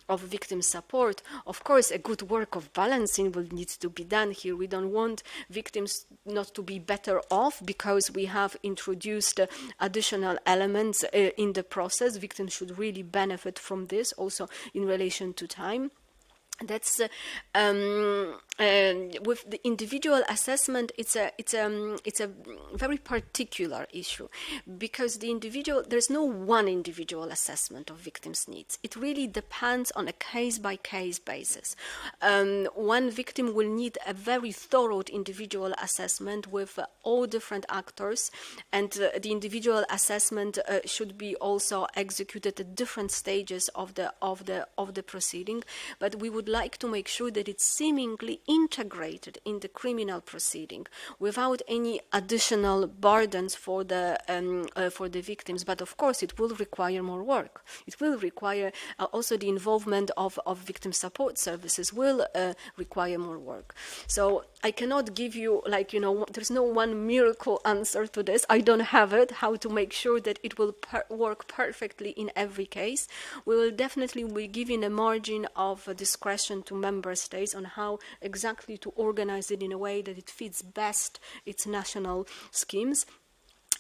victim support, of course, a good work of balancing will need to be done here. We don't want victims not to be better off because we have introduced additional elements in the process. Victims should really benefit from this, also in relation to time. That's with the individual assessment. It's a very particular issue because there's no one individual assessment of victims' needs. It really depends on a case-by-case basis. One victim will need a very thorough individual assessment with all different actors, and the individual assessment should be also executed at different stages of the proceeding. But we would like to make sure that it's seemingly integrated in the criminal proceeding without any additional burdens for the victims. But of course, it will require more work. It will require also the involvement of victim support services will require more work. So I cannot give you, like, there's no one miracle answer to this. I don't have it, how to make sure that it will work perfectly in every case. We will definitely be giving a margin of discretion to member states on how exactly to organize it in a way that it fits best its national schemes.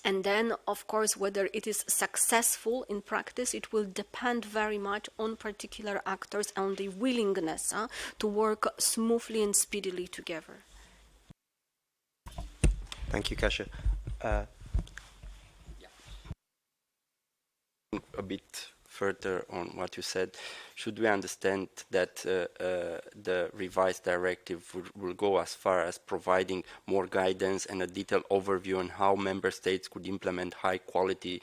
And then, of course, whether it is successful in practice, it will depend very much on particular actors and the willingness to work smoothly and speedily together. Thank you, Kasia. A bit further on what you said, should we understand that the revised directive will go as far as providing more guidance and a detailed overview on how member states could implement high quality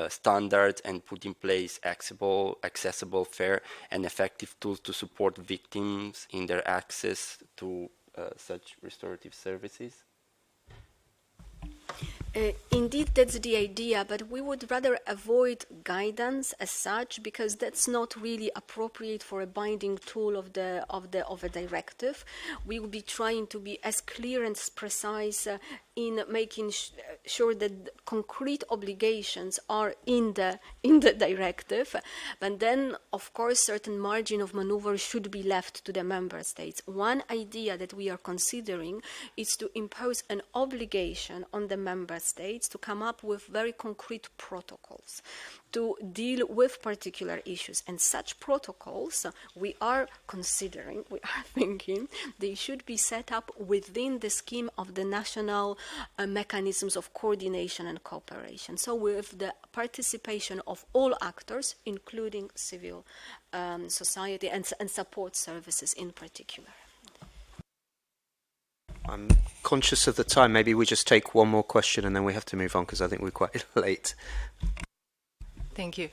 standards and put in place accessible, fair and effective tools to support victims in their access to such restorative services? Indeed, that's the idea, but we would rather avoid guidance as such because that's not really appropriate for a binding tool of a directive. We will be trying to be as clear and as precise in making sure that concrete obligations are in the directive, but then, of course, certain margin of maneuver should be left to the member states. One idea that we are considering is to impose an obligation on the member states to come up with very concrete protocols to deal with particular issues. And such protocols, we are thinking, they should be set up within the scheme of the national mechanisms of coordination and cooperation. So with the participation of all actors, including civil society and support services in particular. I'm conscious of the time. Maybe we just take one more question and then we have to move on because I think we're quite late. Thank you.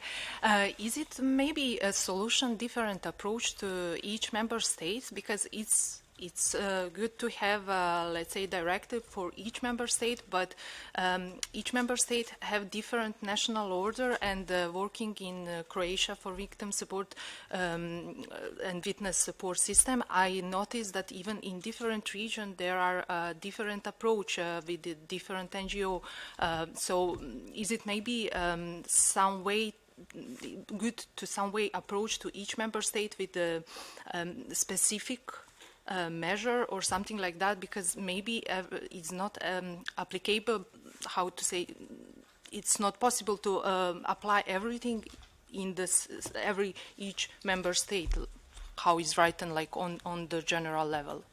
Is it maybe a solution, different approach to each member state? Because it's good to have, let's say, directive for each member state, but each member state have different national order, and working in Croatia for victim support and witness support system, I noticed that even in different regions there are different approach with the different NGO. So is it maybe some way good to some way approach to each member state with the specific measure or something like that, because maybe it's not applicable, how to say, it's not possible to apply everything in this each member state, how it's written like on the general level.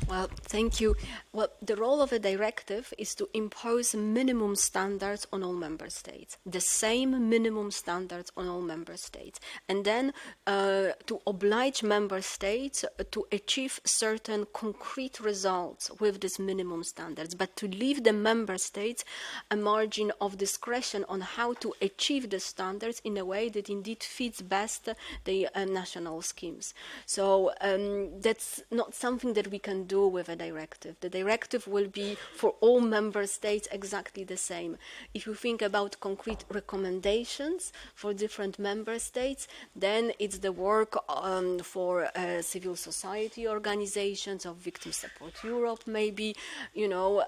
Well, thank you. Well, the role of a directive is to impose minimum standards on all member states, the same minimum standards on all member states, and then to oblige member states to achieve certain concrete results with these minimum standards, but to leave the member states a margin of discretion on how to achieve the standards in a way that indeed fits best the national schemes. So that's not something that we can do with a directive. The directive will be for all member states exactly the same. If you think about concrete recommendations for different member states, then it's the work for civil society organizations of Victims Support Europe, maybe, you know,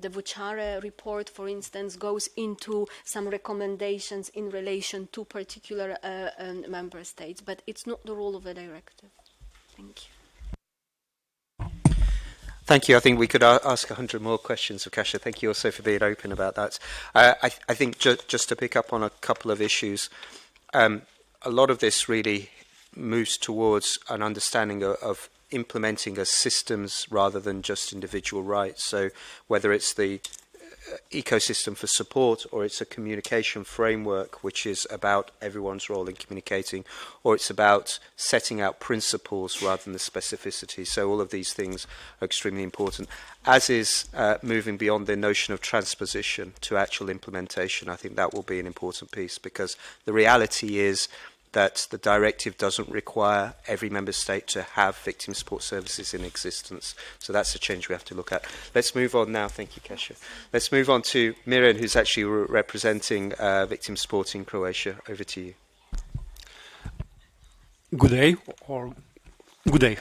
the Vucciare report, for instance, goes into some recommendations in relation to particular member states, but it's not the role of a directive. Thank you. Thank you. I think we could ask 100 more questions of Kasia. Thank you also for being open about that. I think just to pick up on a couple of issues, a lot of this really moves towards an understanding of implementing as systems rather than just individual rights. So whether it's the ecosystem for support, or it's a communication framework which is about everyone's role in communicating, or it's about setting out principles rather than the specificity. So all of these things are extremely important, as is moving beyond the notion of transposition to actual implementation. I think that will be an important piece, because the reality is that the directive doesn't require every member state to have victim support services in existence. So that's a change we have to look at. Let's move on now. Thank you, Kasia. Let's move on to Miran, who's actually representing victim support in Croatia. Over to you. Good day, or good day,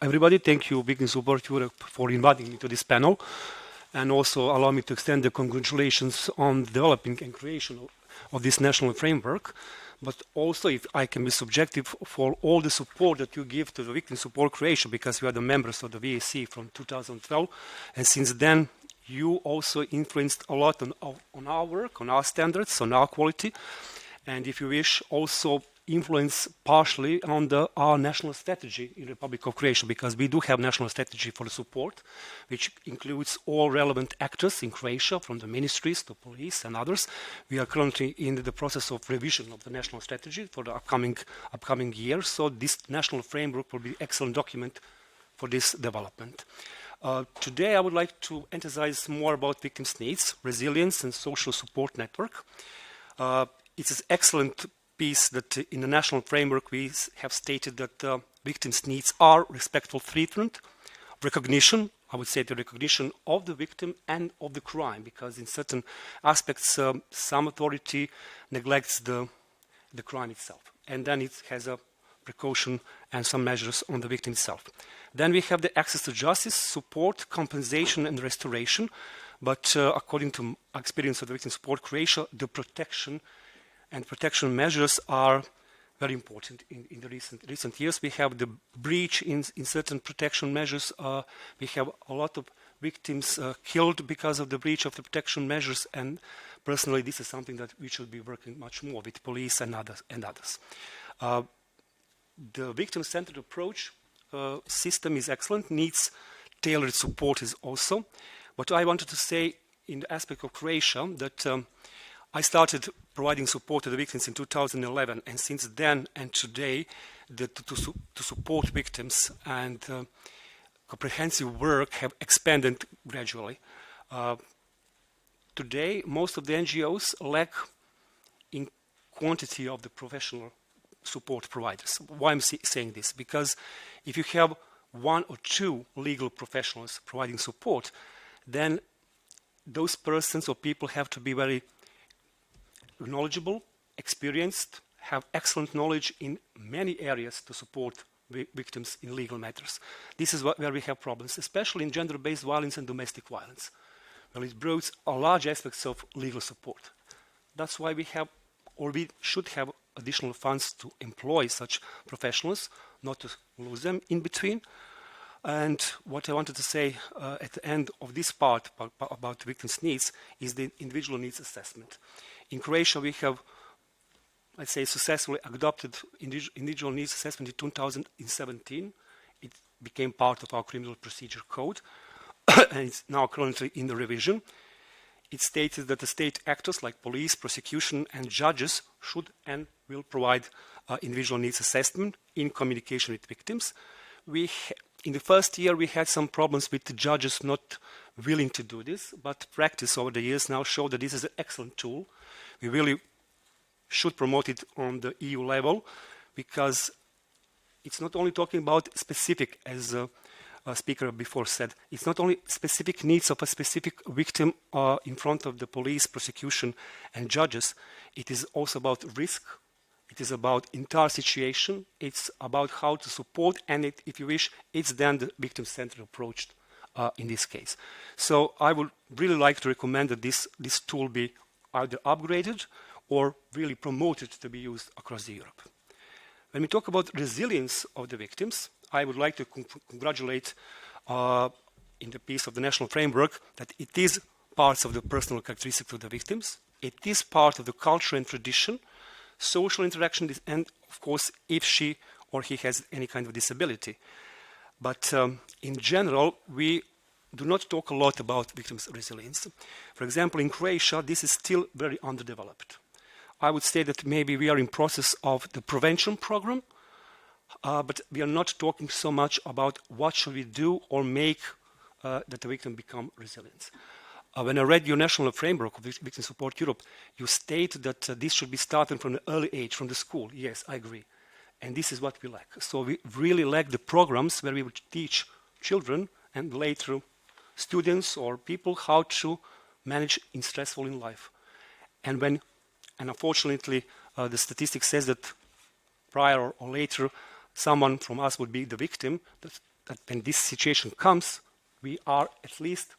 everybody. Thank you, Victim Support Europe, for inviting me to this panel, and also allow me to extend the congratulations on developing and creation of this national framework. But also, if I can be subjective, for all the support that you give to the Victim Support Croatia, because we are the members of the VAC from 2012, and since then you also influenced a lot on our work, on our standards, on our quality, and if you wish, also influence partially on our national strategy in the Republic of Croatia, because we do have national strategy for the support, which includes all relevant actors in Croatia, from the ministries to police and others. We are currently in the process of revision of the national strategy for the upcoming years, so this national framework will be an excellent document for this development. Today I would like to emphasize more about victims' needs, resilience and social support network. It's an excellent piece that in the national framework we have stated that victims' needs are respectful treatment, recognition I would say, the recognition of the victim and of the crime, because in certain aspects, some authority neglects the crime itself. And then it has a precaution and some measures on the victim itself. Then we have the access to justice, support, compensation, and restoration. But according to experience of the Victim Support Croatia, the protection measures are very important in the recent years. We have the breach in certain protection measures. We have a lot of victims killed because of the breach of the protection measures, and personally this is something that we should be working much more with police and others. The victim-centered approach system is excellent, needs tailored support is also. But I wanted to say in the aspect of Croatia that I started providing support to the victims in 2011, and since then and today, to support victims and comprehensive work have expanded gradually. Today, most of the NGOs lack in quantity of the professional support providers. Why I'm saying this? Because if you have one or two legal professionals providing support, then those persons or people have to be very knowledgeable, experienced, have excellent knowledge in many areas to support victims in legal matters. This is where we have problems, especially in gender-based violence and domestic violence. Well, it brings a large aspects of legal support. That's why we have, or we should have, additional funds to employ such professionals, not to lose them in between. And what I wanted to say at the end of this part about victims' needs is the individual needs assessment. In Croatia, we have, let's say, successfully adopted individual needs assessment in 2017. It became part of our criminal procedure code, and it's now currently in the revision. It stated that the state actors like police, prosecution, and judges should and will provide individual needs assessment in communication with victims. In the first year, we had some problems with the judges not willing to do this, but practice over the years now showed that this is an excellent tool. We really should promote it on the EU level, because it's not only talking about specific, as a speaker before said, it's not only specific needs of a specific victim in front of the police, prosecution, and judges. It is also about risk. It is about entire situation. It's about how to support, and if you wish, it's then the victim-centered approach in this case. So I would really like to recommend that this tool be either upgraded or really promoted to be used across Europe. When we talk about resilience of the victims, I would like to congratulate in the piece of the national framework that it is parts of the personal characteristics of the victims. It is part of the culture and tradition, social interaction, and of course, if she or he has any kind of disability. But in general, we do not talk a lot about victims' resilience. For example, in Croatia, this is still very underdeveloped. I would say that maybe we are in process of the prevention program, but we are not talking so much about what should we do or make that the victim become resilient. When I read your national framework of Victim Support Europe, you state that this should be started from an early age, from the school. Yes, I agree. And this is what we lack. So we really lack the programs where we would teach children and later students or people how to manage in stressful in life. And unfortunately, the statistics says that prior or later, someone from us would be the victim, that when this situation comes, we are at least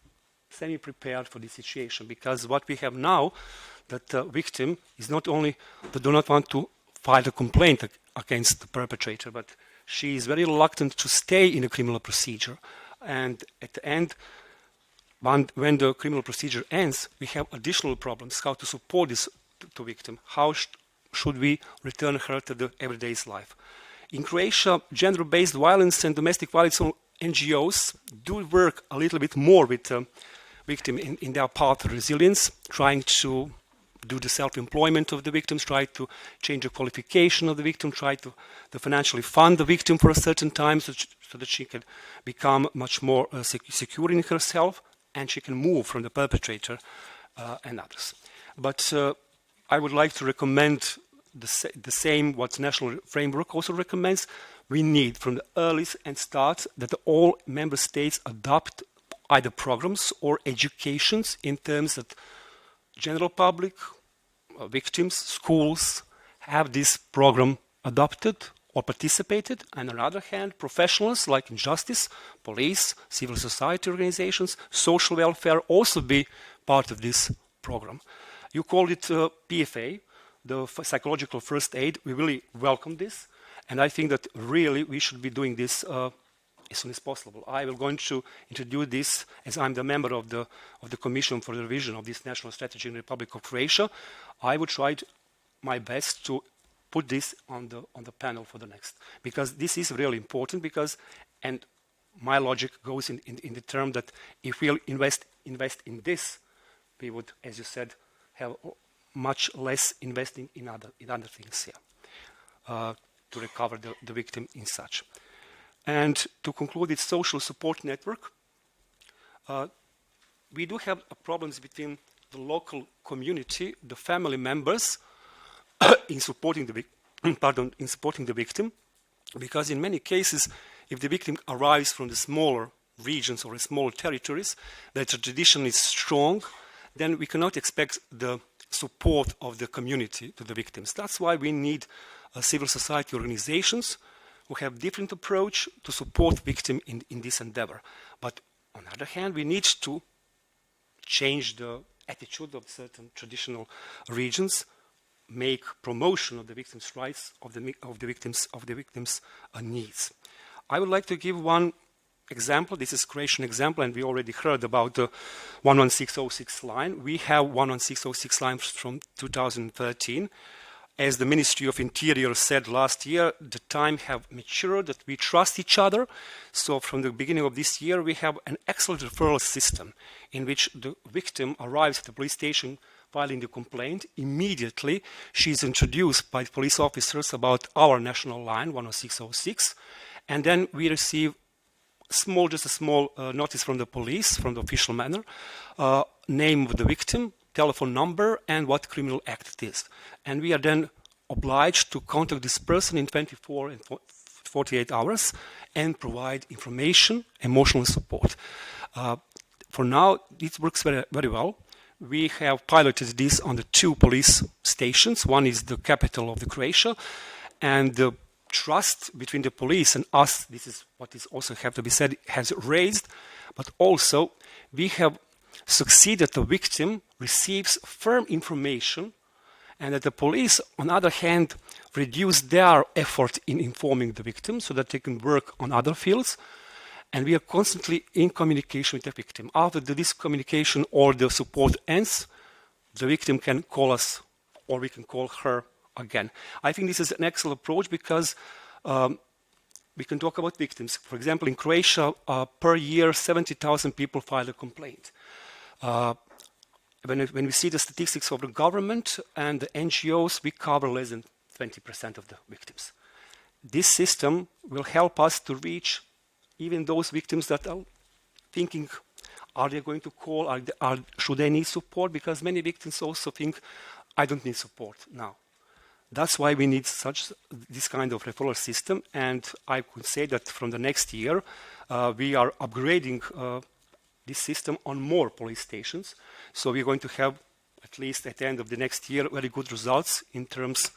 semi-prepared for this situation, because what we have now, that the victim is not only that do not want to file a complaint against the perpetrator, but she is very reluctant to stay in a criminal procedure. And at the end, when the criminal procedure ends, we have additional problems, how to support this to victim, how should we return her to the everyday's life. In Croatia, gender-based violence and domestic violence NGOs do work a little bit more with victim in their path of resilience, trying to do the self-employment of the victims, try to change the qualification of the victim, try to financially fund the victim for a certain time so that she can become much more secure in herself and she can move from the perpetrator and others. But I would like to recommend the same what national framework also recommends. We need from the earliest and start that all member states adopt either programs or educations in terms that general public, victims, schools have this program adopted or participated, and on the other hand, professionals like in justice, police, civil society organizations, social welfare also be part of this program. You called it PFA, the psychological first aid. We really welcome this, and I think that really we should be doing this as soon as possible. I will going to introduce this as I'm the member of the Commission for the Revision of this National Strategy in the Republic of Croatia. I will try my best to put this on the panel for the next, because this is really important, because, and my logic goes in the term that if we'll invest in this, we would, as you said, have much less investing in other things here to recover the victim in such. And to conclude, its social support network, we do have problems between the local community, the family members, in supporting the victim, because in many cases, if the victim arrives from the smaller regions or smaller territories that are traditionally strong, then we cannot expect the support of the community to the victims. That's why we need civil society organizations who have different approach to support victim in this endeavor. But on the other hand, we need to change the attitude of certain traditional regions, make promotion of the victims' rights, of the victims' needs. I would like to give one example. This is Croatian example, and we already heard about the 11606 line. We have 11606 lines from 2013. As the Ministry of Interior said last year, the time have matured, that we trust each other. So from the beginning of this year, we have an excellent referral system in which the victim arrives at the police station filing the complaint. Immediately, she is introduced by police officers about our national line, 10606, and then we receive just a small notice from the police, from the official manner, name of the victim, telephone number, and what criminal act it is. And we are then obliged to contact this person in 24 and 48 hours and provide information, emotional support. For now, it works very, very well. We have piloted this on the 2 police stations. One is the capital of the Croatia, and the trust between the police and us, this is what is also have to be said, has raised, but also we have succeeded the victim receives firm information, and that the police, on the other hand, reduce their effort in informing the victim so that they can work on other fields. And we are constantly in communication with the victim. After this communication or the support ends, the victim can call us or we can call her again. I think this is an excellent approach because we can talk about victims. For example, in Croatia, per year, 70,000 people file a complaint. When we see the statistics of the government and the NGOs, we cover less than 20% of the victims. This system will help us to reach even those victims that are thinking, are they going to call, should they need support? Because many victims also think, I don't need support now. That's why we need this kind of referral system, and I could say that from the next year, we are upgrading this system on more police stations. So we're going to have, at least at the end of the next year, very good results in terms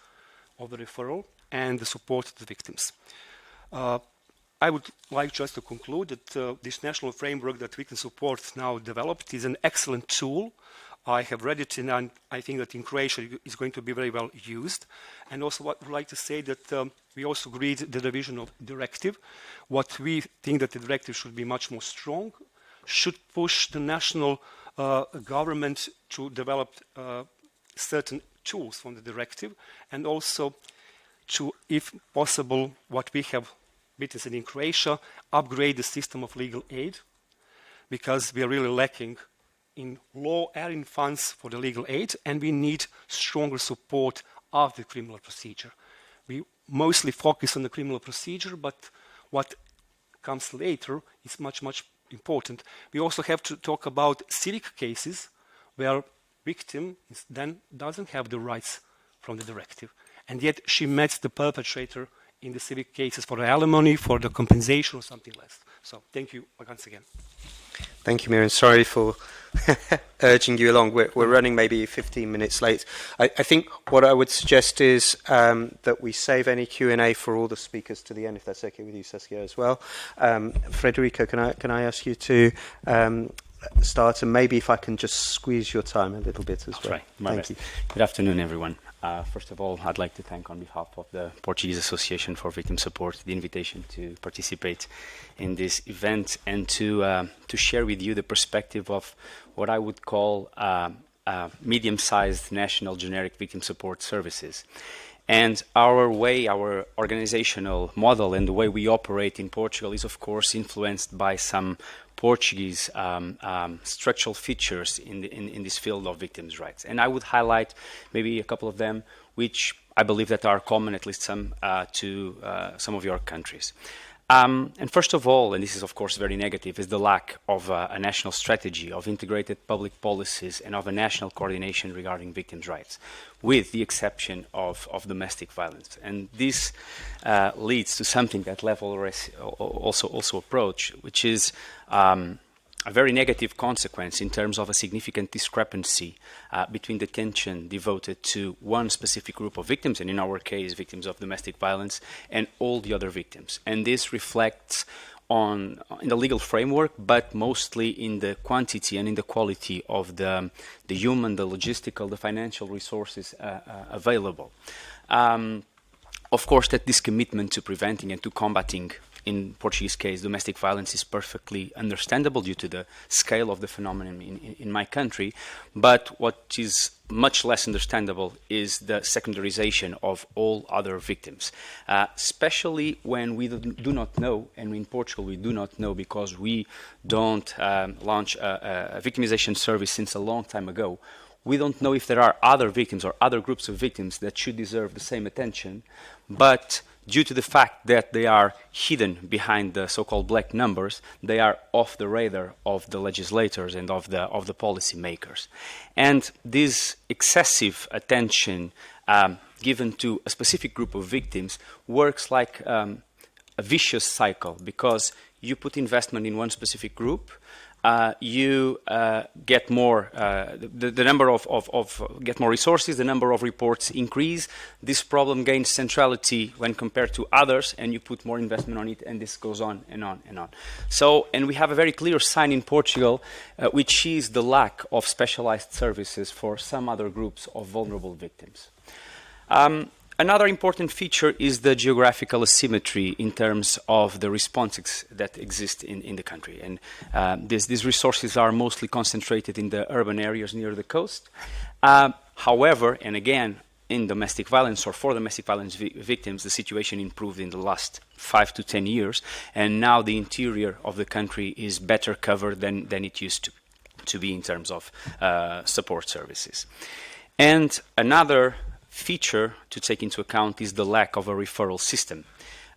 of the referral and the support to the victims. I would like just to conclude that this national framework that Victim Support now developed is an excellent tool. I have read it, and I think that in Croatia it's going to be very well used. And also what I would like to say that we also agreed the revision of directive. What we think that the directive should be much more strong, should push the national government to develop certain tools from the directive, and also to, if possible, what we have witnessed in Croatia, upgrade the system of legal aid, because we are really lacking in law and in funds for the legal aid, and we need stronger support of the criminal procedure. We mostly focus on the criminal procedure, but what comes later is much, much important. We also have to talk about civic cases where victim then doesn't have the rights from the directive, and yet she met the perpetrator in the civic cases for the alimony, for the compensation, or something less. So thank you once again. Thank you, Miriam. Sorry for urging you along. We're running maybe 15 minutes late. I think what I would suggest is that we save any Q&A for all the speakers to the end, if that's okay with you, Saskia, as well. Federico, can I ask you to start, and maybe if I can just squeeze your time a little bit as well. Right, my best. Good afternoon, everyone. First of all, I'd like to thank on behalf of the Portuguese Association for Victim Support the invitation to participate in this event and to share with you the perspective of what I would call medium-sized national generic victim support services. And our organizational model and the way we operate in Portugal is, of course, influenced by some Portuguese structural features in this field of victims' rights. And I would highlight maybe a couple of them, which I believe that are common, at least some, to some of your countries. And first of all, and this is of course very negative, is the lack of a national strategy, of integrated public policies, and of a national coordination regarding victims' rights, with the exception of domestic violence. And this leads to something that Level also approach, which is a very negative consequence in terms of a significant discrepancy between the attention devoted to one specific group of victims, and in our case, victims of domestic violence, and all the other victims. And this reflects in the legal framework, but mostly in the quantity and in the quality of the human, the logistical, the financial resources available. Of course, that this commitment to preventing and to combating, in Portuguese case, domestic violence, is perfectly understandable due to the scale of the phenomenon in my country. But what is much less understandable is the secundarization of all other victims, especially when we do not know, and in Portugal we do not know because we don't launch a victimization service since a long time ago. We don't know if there are other victims or other groups of victims that should deserve the same attention, but due to the fact that they are hidden behind the so-called black numbers, they are off the radar of the legislators and of the policy makers. And this excessive attention given to a specific group of victims works like a vicious cycle, because you put investment in one specific group, you get more, the number get more resources, the number of reports increase, this problem gains centrality when compared to others, and you put more investment on it, and this goes on and on and on. So, and we have a very clear sign in Portugal, which is the lack of specialized services for some other groups of vulnerable victims. Another important feature is the geographical asymmetry in terms of the responses that exist in the country. And these resources are mostly concentrated in the urban areas near the coast. However, and again, in domestic violence or for domestic violence victims, the situation improved in the last 5 to 10 years. And now the interior of the country is better covered than it used to be in terms of support services. And another feature to take into account is the lack of a referral system.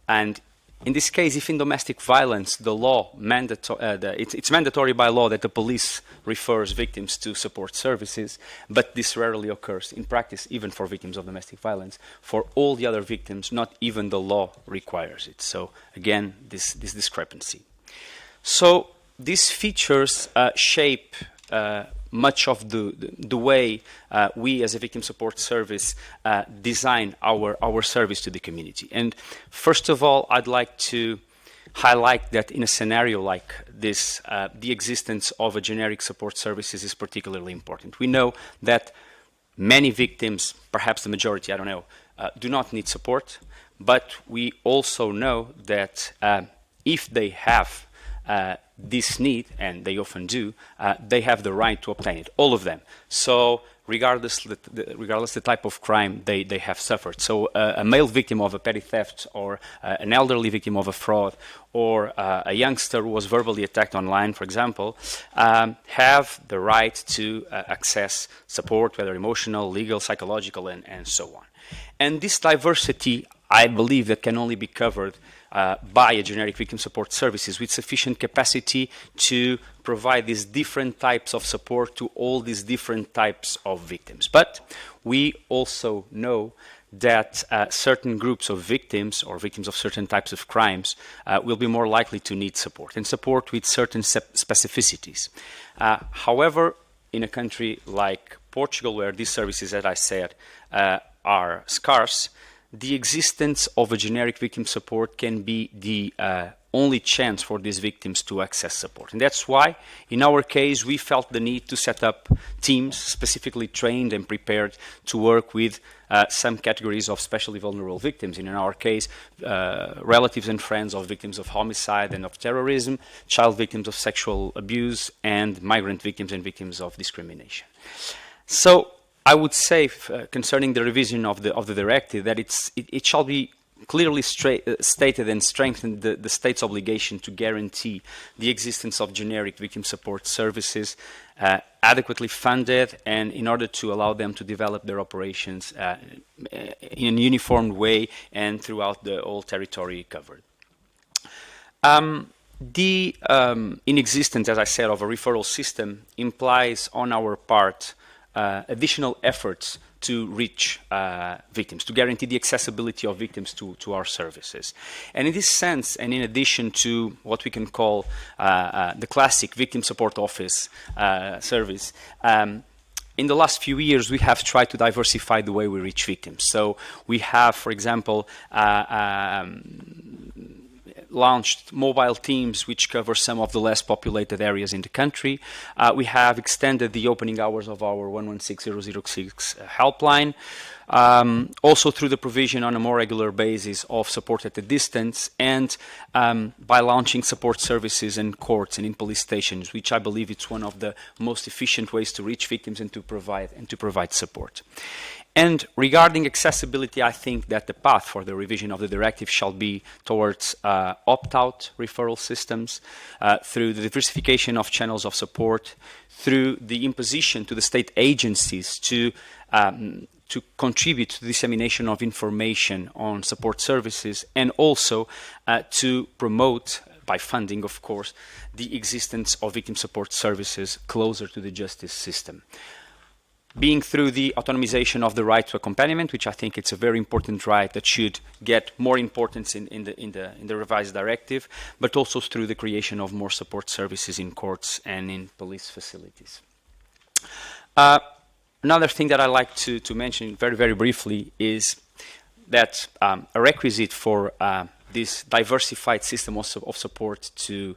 And in this case, if in domestic violence the law it's mandatory by law that the police refers victims to support services, but this rarely occurs in practice, even for victims of domestic violence. For all the other victims, not even the law requires it. So again, this discrepancy. So these features shape much of the way we as a victim support service design our service to the community. And first of all, I'd like to highlight that in a scenario like this, the existence of a generic support services is particularly important. We know that many victims, perhaps the majority, I don't know, do not need support, but we also know that if they have this need, and they often do, they have the right to obtain it, all of them. So regardless the type of crime they have suffered. So a male victim of a petty theft, or an elderly victim of a fraud, or a youngster who was verbally attacked online, for example, have the right to access support, whether emotional, legal, psychological, and so on. And this diversity, I believe, that can only be covered by a generic victim support services with sufficient capacity to provide these different types of support to all these different types of victims. But we also know that certain groups of victims or victims of certain types of crimes will be more likely to need support, and support with certain specificities. However, in a country like Portugal, where these services, as I said, are scarce, the existence of a generic victim support can be the only chance for these victims to access support. And that's why, in our case, we felt the need to set up teams specifically trained and prepared to work with some categories of especially vulnerable victims. In our case, relatives and friends of victims of homicide and of terrorism, child victims of sexual abuse, and migrant victims and victims of discrimination. So I would say, concerning the revision of the directive, that it shall be clearly stated and strengthened the state's obligation to guarantee the existence of generic victim support services, adequately funded, and in order to allow them to develop their operations in a uniform way and throughout the whole territory covered. The inexistence, as I said, of a referral system implies on our part additional efforts to reach victims, to guarantee the accessibility of victims to our services. And in this sense, and in addition to what we can call the classic victim support office service, in the last few years, we have tried to diversify the way we reach victims. So we have, for example, launched mobile teams which cover some of the less populated areas in the country. We have extended the opening hours of our 116006 helpline, also through the provision on a more regular basis of support at a distance, and by launching support services in courts and in police stations, which I believe it's one of the most efficient ways to reach victims and to provide support. And regarding accessibility, I think that the path for the revision of the directive shall be towards opt-out referral systems, through the diversification of channels of support, through the imposition to the state agencies to contribute to the dissemination of information on support services, and also to promote, by funding, of course, the existence of victim support services closer to the justice system. Being through the autonomization of the right to accompaniment, which I think it's a very important right that should get more importance in the revised directive, but also through the creation of more support services in courts and in police facilities. Another thing that I like to mention very, very briefly is that a requisite for this diversified system of support to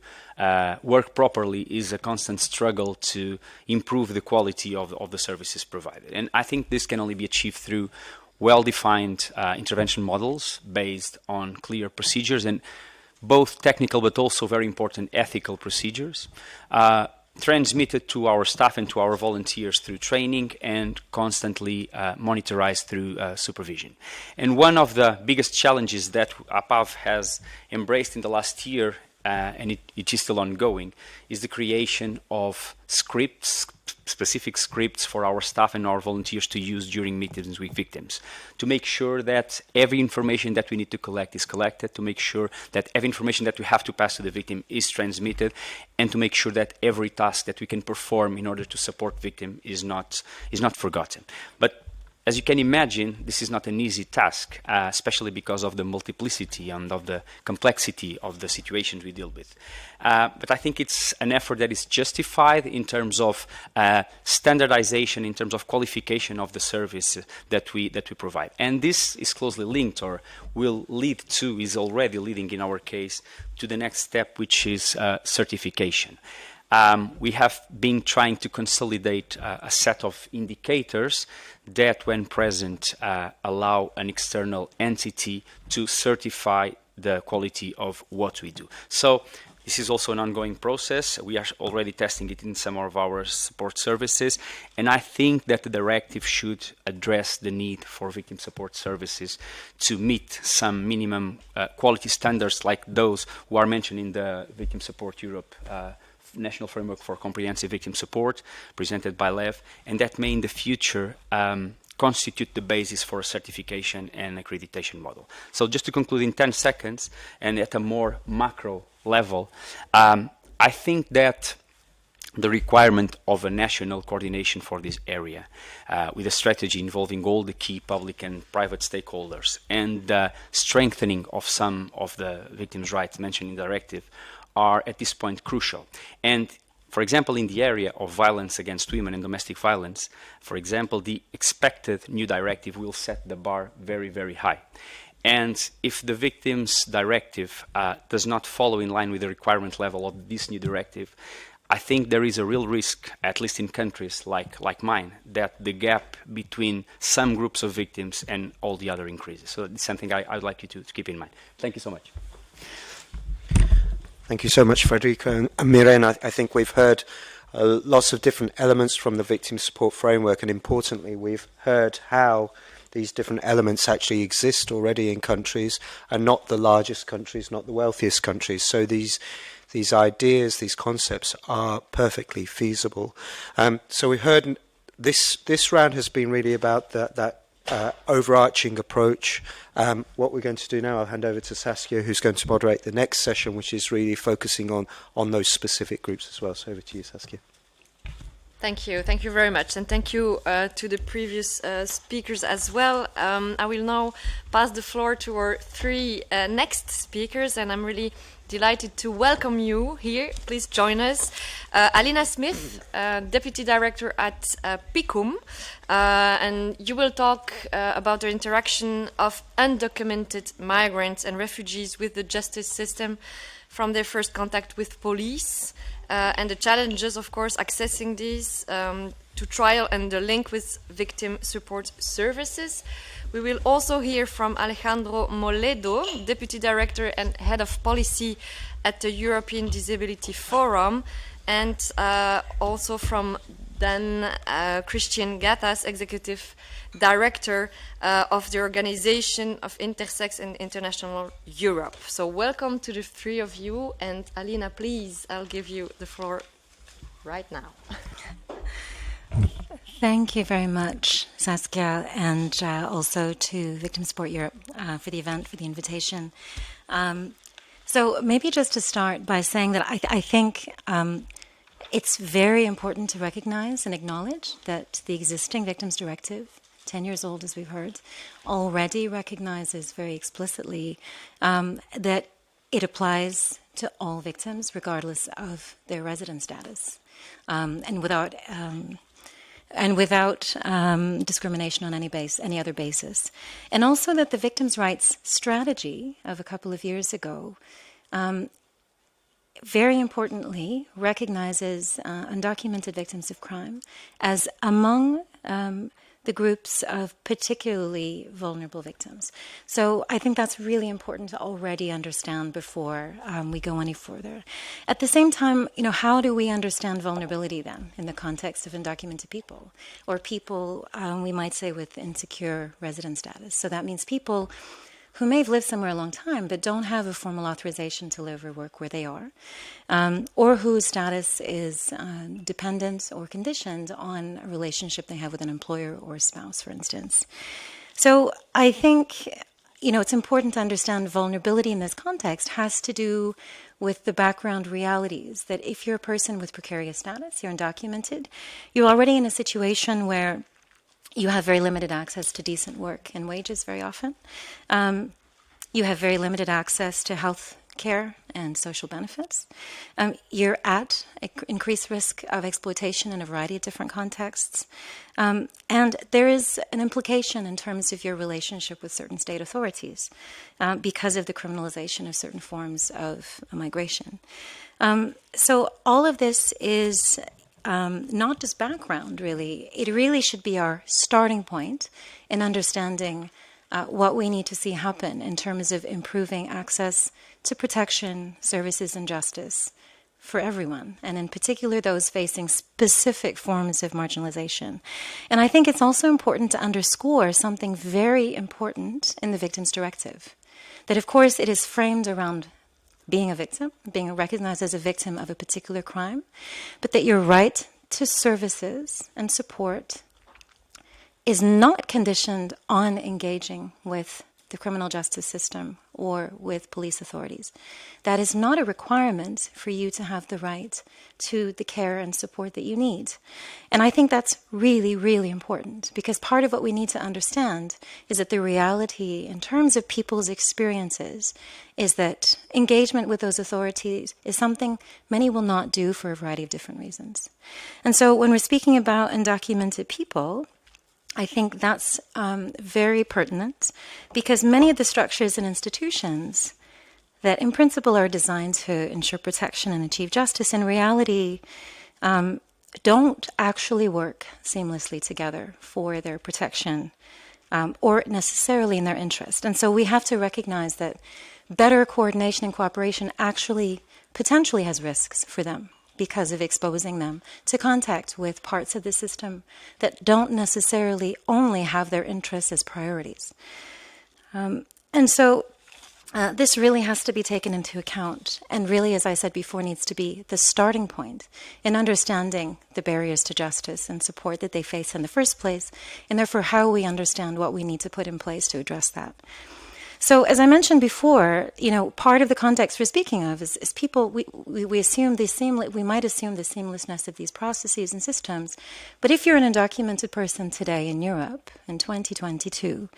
work properly is a constant struggle to improve the quality of the services provided. And I think this can only be achieved through well-defined intervention models based on clear procedures, and both technical but also very important ethical procedures, transmitted to our staff and to our volunteers through training and constantly monitorized through supervision. And one of the biggest challenges that APAV has embraced in the last year, and it is still ongoing, is the creation of scripts, specific scripts for our staff and our volunteers to use during meetings with victims, to make sure that every information that we need to collect is collected, to make sure that every information that we have to pass to the victim is transmitted, and to make sure that every task that we can perform in order to support victim is not forgotten. But as you can imagine, this is not an easy task, especially because of the multiplicity and of the complexity of the situations we deal with. But I think it's an effort that is justified in terms of standardization, in terms of qualification of the service that we provide. And this is closely linked, or will lead to, is already leading in our case, to the next step, which is certification. We have been trying to consolidate a set of indicators that, when present, allow an external entity to certify the quality of what we do. So this is also an ongoing process. We are already testing it in some of our support services, and I think that the directive should address the need for victim support services to meet some minimum quality standards like those who are mentioned in the Victim Support Europe National Framework for Comprehensive Victim Support, presented by Lev, and that may in the future constitute the basis for a certification and accreditation model. So just to conclude in 10 seconds, and at a more macro level, I think that the requirement of a national coordination for this area, with a strategy involving all the key public and private stakeholders, and strengthening of some of the victims' rights mentioned in the directive, are at this point crucial. And for example, in the area of violence against women and domestic violence, for example, the expected new directive will set the bar very, very high. And if the Victims Directive does not follow in line with the requirement level of this new directive, I think there is a real risk, at least in countries like mine, that the gap between some groups of victims and all the other increases. So it's something I'd like you to keep in mind. Thank you so much. Thank you so much, Federico and Miren. I think we've heard lots of different elements from the Victim Support Framework, and importantly, we've heard how these different elements actually exist already in countries, and not the largest countries, not the wealthiest countries. So these ideas, these concepts are perfectly feasible. So we heard this round has been really about that overarching approach. What we're going to do now, I'll hand over to Saskia, who's going to moderate the next session, which is really focusing on those specific groups as well. So over to you, Saskia. Thank you very much, and thank you to the previous speakers as well. I will now pass the floor to our three next speakers, and I'm really delighted to welcome you here. Please join us. Alina Smith, Deputy Director at PICUM, and you will talk about the interaction of undocumented migrants and refugees with the justice system from their first contact with police, and the challenges, of course, accessing these to trial and the link with victim support services. We will also hear from Alejandro Moledo, Deputy Director and Head of Policy at the European Disability Forum, and also from Dan Christian Gattas, Executive Director of the Organization of Intersex and International Europe. So welcome to the three of you, and Alina, please, I'll give you the floor right now. Thank you very much, Saskia, and also to Victims Support Europe for the event, for the invitation. So maybe just to start by saying that I think it's very important to recognize and acknowledge that the existing Victims Directive, 10 years old as we've heard, already recognizes very explicitly that it applies to all victims regardless of their resident status, and without discrimination on any other basis. And also that the Victims' Rights Strategy of a couple of years ago very importantly recognizes undocumented victims of crime as among the groups of particularly vulnerable victims. So I think that's really important to already understand before we go any further. At the same time, how do we understand vulnerability then in the context of undocumented people, or people we might say with insecure resident status? So that means people who may have lived somewhere a long time but don't have a formal authorization to live or work where they are, or whose status is dependent or conditioned on a relationship they have with an employer or a spouse, for instance. So I think, it's important to understand vulnerability in this context has to do with the background realities, that if you're a person with precarious status, you're undocumented, you're already in a situation where you have very limited access to decent work and wages very often. You have very limited access to health care and social benefits. You're at increased risk of exploitation in a variety of different contexts. And there is an implication in terms of your relationship with certain state authorities because of the criminalization of certain forms of migration. So all of this is not just background, really. It really should be our starting point in understanding what we need to see happen in terms of improving access to protection, services, and justice for everyone, and in particular those facing specific forms of marginalization. And I think it's also important to underscore something very important in the Victims Directive, that of course it is framed around being a victim, being recognized as a victim of a particular crime, but that your right to services and support is not conditioned on engaging with the criminal justice system or with police authorities. That is not a requirement for you to have the right to the care and support that you need. And I think that's really, really important, because part of what we need to understand is that the reality in terms of people's experiences is that engagement with those authorities is something many will not do for a variety of different reasons. And so when we're speaking about undocumented people, I think that's very pertinent, because many of the structures and institutions that in principle are designed to ensure protection and achieve justice, in reality don't actually work seamlessly together for their protection or necessarily in their interest. And so we have to recognize that better coordination and cooperation actually potentially has risks for them, because of exposing them to contact with parts of the system that don't necessarily only have their interests as priorities. And so this really has to be taken into account, and really, as I said before, needs to be the starting point in understanding the barriers to justice and support that they face in the first place, and therefore how we understand what we need to put in place to address that. So, as I mentioned before, part of the context we're speaking of is people. We assume we might assume the seamlessness of these processes and systems, but if you're an undocumented person today in Europe in 2022,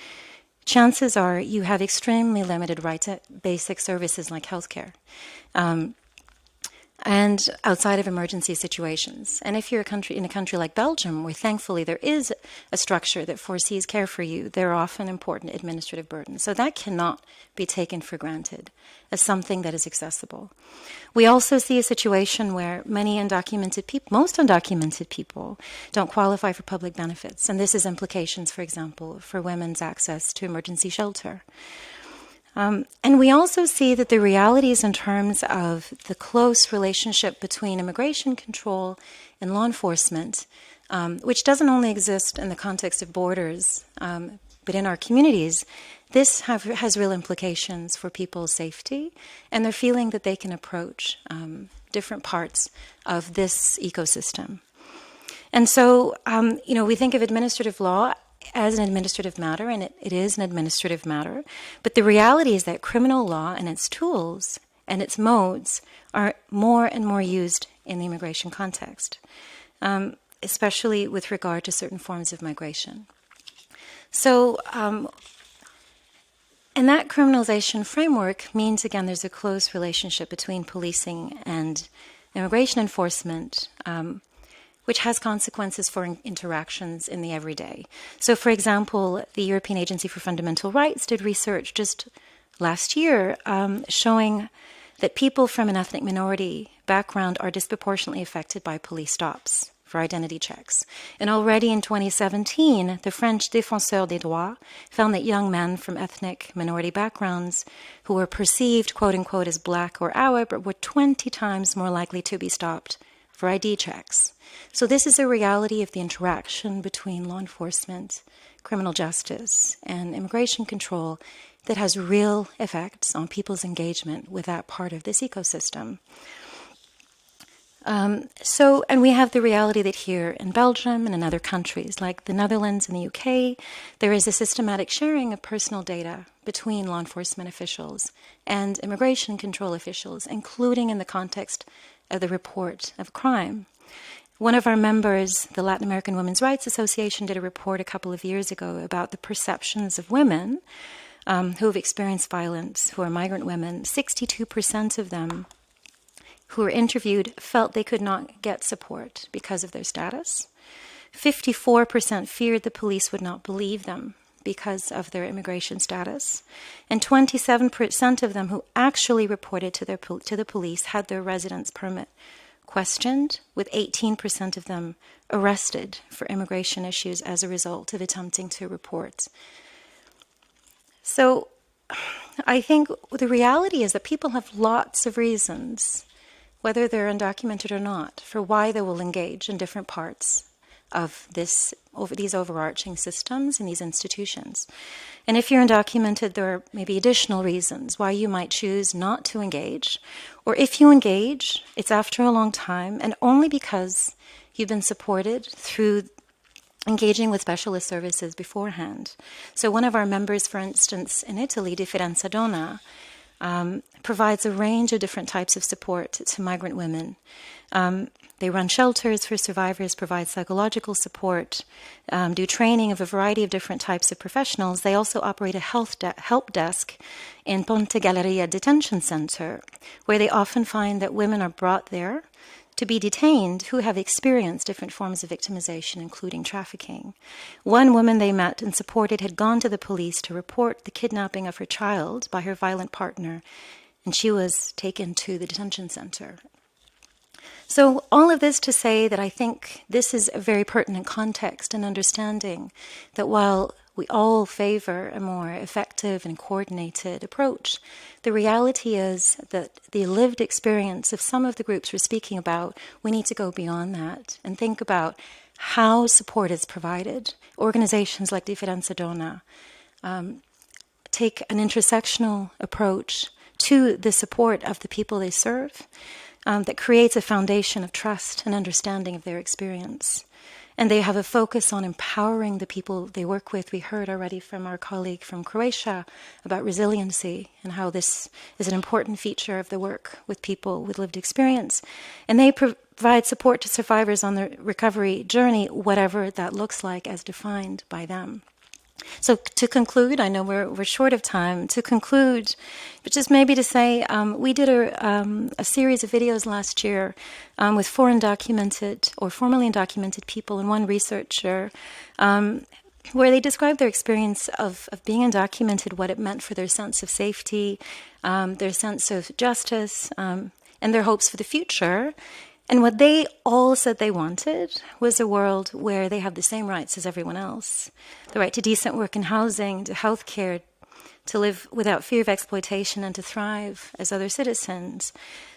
chances are you have extremely limited right to basic services like healthcare. And outside of emergency situations. And if you're in a country like Belgium, where thankfully there is a structure that foresees care for you, there are often important administrative burdens. So that cannot be taken for granted as something that is accessible. We also see a situation where most undocumented people don't qualify for public benefits. And this has implications, for example, for women's access to emergency shelter. And we also see that the realities in terms of the close relationship between immigration control and law enforcement, which doesn't only exist in the context of borders, but in our communities, this has real implications for people's safety and their feeling that they can approach different parts of this ecosystem. And so, we think of administrative law as an administrative matter, and it is an administrative matter. But the reality is that criminal law and its tools and its modes are more and more used in the immigration context, especially with regard to certain forms of migration. So, and that criminalization framework means, again, there's a close relationship between policing and immigration enforcement, which has consequences for interactions in the everyday. So, for example, the European Agency for Fundamental Rights did research just last year showing that people from an ethnic minority background are disproportionately affected by police stops for identity checks. And already in 2017, the French Défenseur des Droits found that young men from ethnic minority backgrounds who were perceived, quote-unquote, as black or Arab were 20 times more likely to be stopped for ID checks. So this is a reality of the interaction between law enforcement, criminal justice, and immigration control that has real effects on people's engagement with that part of this ecosystem. And we have the reality that here in Belgium and in other countries like the Netherlands and the UK, there is a systematic sharing of personal data between law enforcement officials and immigration control officials, including in the context of the report of crime. One of our members, the Latin American Women's Rights Association, did a report a couple of years ago about the perceptions of women who have experienced violence, who are migrant women. 62% of them who were interviewed felt they could not get support because of their status. 54% feared the police would not believe them because of their immigration status. And 27% of them who actually reported to the police had their residence permit questioned, with 18% of them arrested for immigration issues as a result of attempting to report. So I think the reality is that people have lots of reasons, whether they're undocumented or not, for why they will engage in different parts of these overarching systems and these institutions. And if you're undocumented, there are maybe additional reasons why you might choose not to engage. Or if you engage, it's after a long time and only because you've been supported through engaging with specialist services beforehand. So one of our members, for instance, in Italy, Differenza Donna, provides a range of different types of support to migrant women. They run shelters for survivors, provide psychological support, do training of a variety of different types of professionals. They also operate a help desk in Ponte Galleria Detention Center, where they often find that women are brought there to be detained who have experienced different forms of victimization, including trafficking. One woman they met and supported had gone to the police to report the kidnapping of her child by her violent partner, and she was taken to the detention center. So all of this to say that I think this is a very pertinent context and understanding that while we all favor a more effective and coordinated approach, the reality is that the lived experience of some of the groups we're speaking about, we need to go beyond that and think about how support is provided. Organizations like Differenza Donna take an intersectional approach to the support of the people they serve, that creates a foundation of trust and understanding of their experience. And they have a focus on empowering the people they work with. We heard already from our colleague from Croatia about resiliency and how this is an important feature of the work with people with lived experience. And they provide support to survivors on their recovery journey, whatever that looks like as defined by them. So to conclude, I know we're short of time, to conclude, but just maybe to say, we did a series of videos last year with formerly undocumented people and one researcher, where they described their experience of being undocumented, what it meant for their sense of safety, their sense of justice, and their hopes for the future. And what they all said they wanted was a world where they have the same rights as everyone else. The right to decent work and housing, to health care, to live without fear of exploitation, and to thrive as other citizens.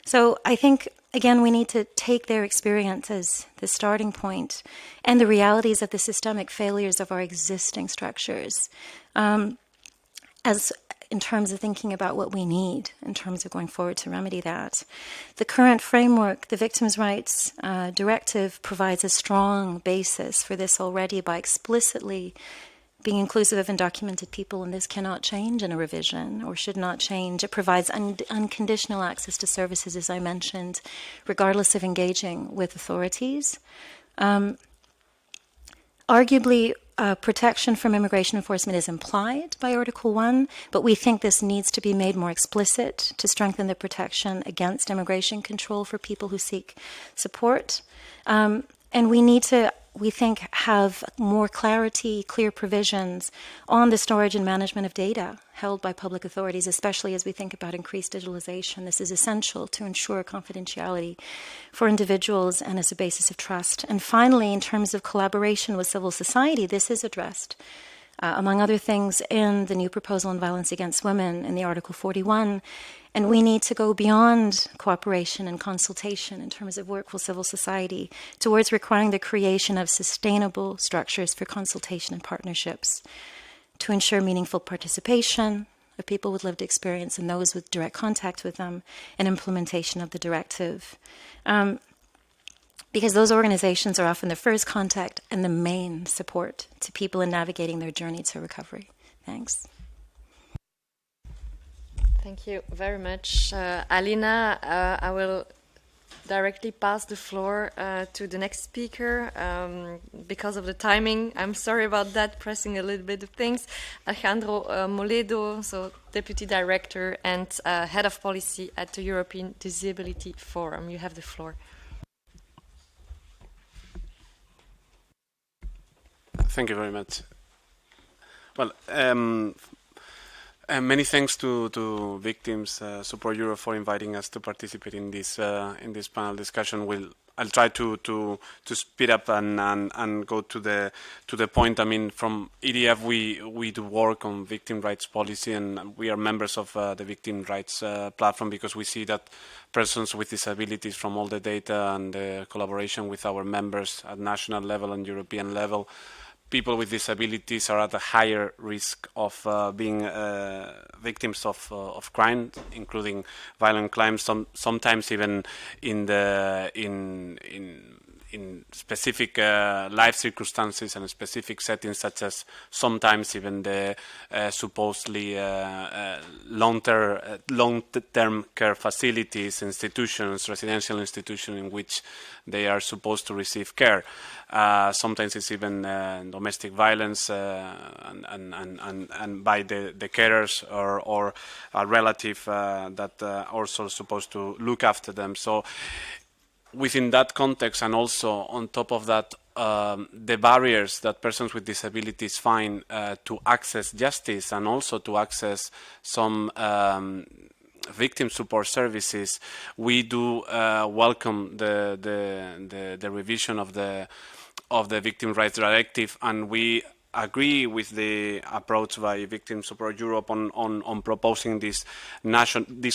So I think, again, we need to take their experience as the starting point and the realities of the systemic failures of our existing structures as in terms of thinking about what we need in terms of going forward to remedy that. The current framework, the Victims Rights Directive, provides a strong basis for this already by explicitly being inclusive of undocumented people, and this cannot change in a revision or should not change. It provides unconditional access to services, as I mentioned, regardless of engaging with authorities. Arguably, protection from immigration enforcement is implied by Article 1, but we think this needs to be made more explicit to strengthen the protection against immigration control for people who seek support. And we need to, we think, have more clarity, clear provisions on the storage and management of data held by public authorities, especially as we think about increased digitalization. This is essential to ensure confidentiality for individuals and as a basis of trust. And finally, in terms of collaboration with civil society, this is addressed, among other things, in the new proposal on violence against women in the Article 41. And we need to go beyond cooperation and consultation in terms of work with civil society towards requiring the creation of sustainable structures for consultation and partnerships to ensure meaningful participation of people with lived experience and those with direct contact with them and implementation of the directive. Because those organizations are often the first contact and the main support to people in navigating their journey to recovery. Thanks. Thank you very much. Alina, I will directly pass the floor to the next speaker. Because of the timing, I'm sorry about that, pressing a little bit of things. Alejandro Moledo, so Deputy Director and Head of Policy at the European Disability Forum. You have the floor. Thank you very much. Well, many thanks to Victims Support Europe for inviting us to participate in this panel discussion. I'll try to speed up and go to the point. I mean, from EDF we do work on victim rights policy, and we are members of the Victim Rights platform because we see that persons with disabilities, from all the data and the collaboration with our members at national level and European level, people with disabilities are at a higher risk of being victims of crime, including violent crimes. Sometimes even in in specific life circumstances and specific settings, such as sometimes even the supposedly long-term care facilities, institutions, residential institutions in which they are supposed to receive care. Sometimes it's even domestic violence and by the carers or a relative that also supposed to look after them. So within that context, and also on top of that, the barriers that persons with disabilities find to access justice and also to access some victim support services, we do welcome the revision of the Victims Rights Directive, and we agree with the approach by Victims Support Europe on proposing this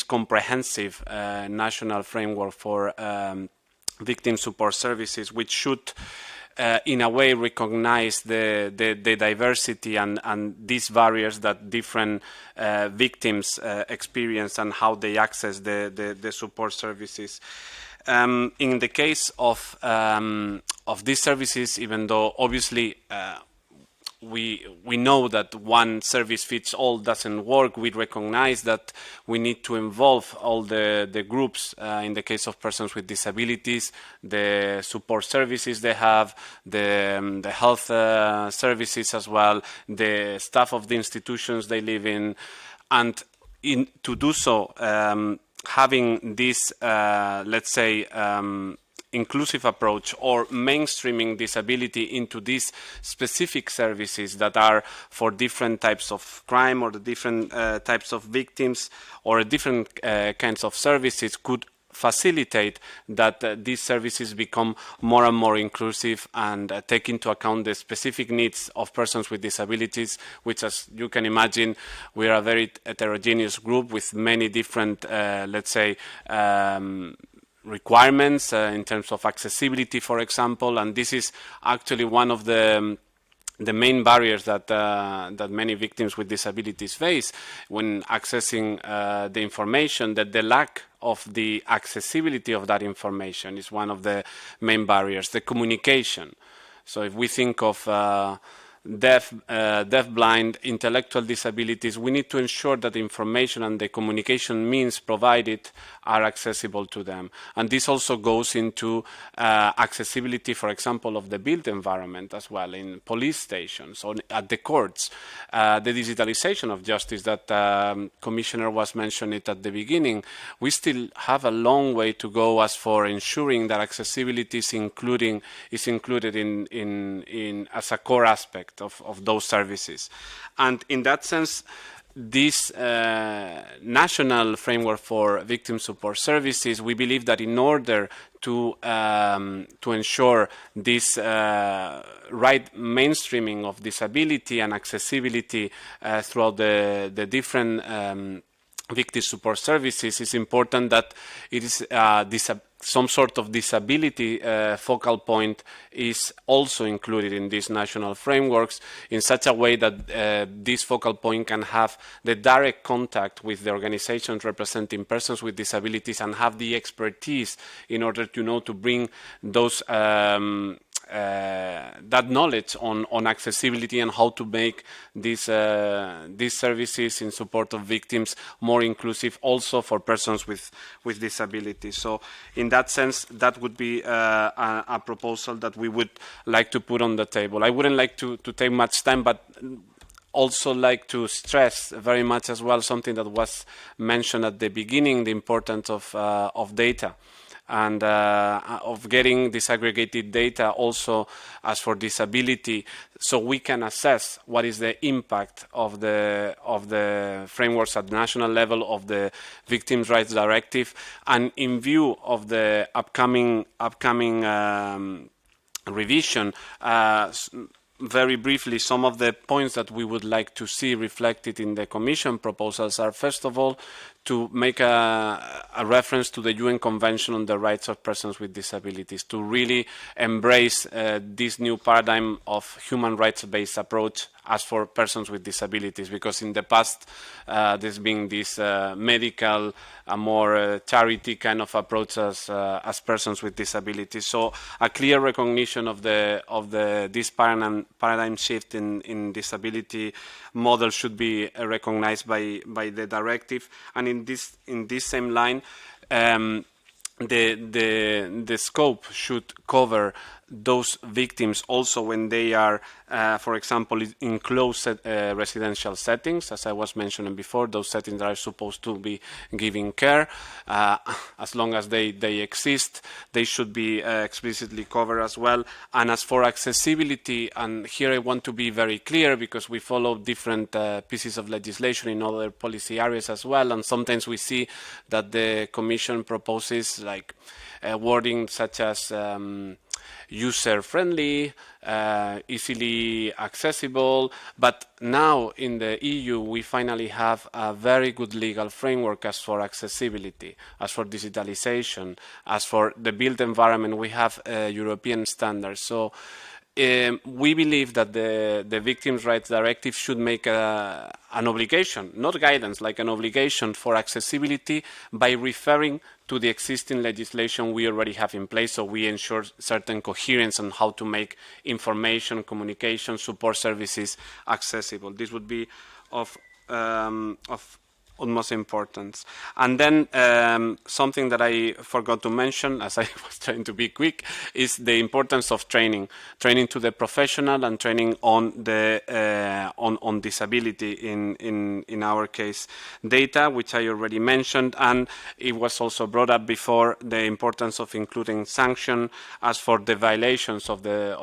comprehensive national framework for victim support services, which should in a way recognize the diversity and these barriers that different victims experience and how they access the support services. In the case of these services, even though obviously we know that one service fits all doesn't work, we recognize that we need to involve all the groups, in the case of persons with disabilities, the support services they have, the health services as well, the staff of the institutions they live in, and to do so, having this, let's say, inclusive approach or mainstreaming disability into these specific services that are for different types of crime or the different types of victims or different kinds of services could facilitate that these services become more and more inclusive and take into account the specific needs of persons with disabilities, which, as you can imagine, we are a very heterogeneous group with many different, let's say, requirements in terms of accessibility, for example, and this is actually one of the main barriers that many victims with disabilities face when accessing the information, that the lack of the accessibility of that information is one of the main barriers, the communication. So if we think of deaf, blind, intellectual disabilities, we need to ensure that the information and the communication means provided are accessible to them. And this also goes into accessibility, for example, of the built environment as well, in police stations or at the courts. The digitalization of justice that Commissioner was mentioning at the beginning, we still have a long way to go as for ensuring that accessibility is included in as a core aspect of those services. And in that sense, this national framework for victim support services, we believe that in order to ensure this right mainstreaming of disability and accessibility throughout the different victim support services, it's important that it is some sort of disability focal point is also included in these national frameworks in such a way that this focal point can have the direct contact with the organizations representing persons with disabilities and have the expertise in order to bring those that knowledge on accessibility and how to make these services in support of victims more inclusive also for persons with disabilities. So in that sense, that would be a proposal that we would like to put on the table. I wouldn't like to take much time, but also like to stress very much as well something that was mentioned at the beginning, the importance of data. And of getting disaggregated data also as for disability, so we can assess what is the impact of the frameworks at national level of the Victims Rights Directive, and in view of the upcoming revision. Very briefly, some of the points that we would like to see reflected in the Commission proposals are, first of all, to make a reference to the UN Convention on the Rights of Persons with Disabilities, to really embrace this new paradigm of human rights-based approach as for persons with disabilities, because in the past there's been this medical, more charity kind of approach as persons with disabilities. So a clear recognition of this paradigm shift in disability model should be recognized by the directive. And in this same line, the scope should cover those victims also when they are, for example, in closed residential settings, as I was mentioning before. Those settings are supposed to be giving care. As long as they exist, they should be explicitly covered as well. And as for accessibility, and here I want to be very clear, because we follow different pieces of legislation in other policy areas as well, and sometimes we see that the Commission proposes like wording such as user-friendly, easily accessible, but now in the EU we finally have a very good legal framework as for accessibility, as for digitalization, as for the built environment. We have European standards. So we believe that the Victims Rights Directive should make an obligation, not guidance, like an obligation for accessibility by referring to the existing legislation we already have in place, so we ensure certain coherence on how to make information, communication, support services accessible. This would be of utmost importance. And then something that I forgot to mention, as I was trying to be quick, is the importance of training to the professional and training on the on disability in our case data, which I already mentioned, and it was also brought up before, the importance of including sanction as for the violations of the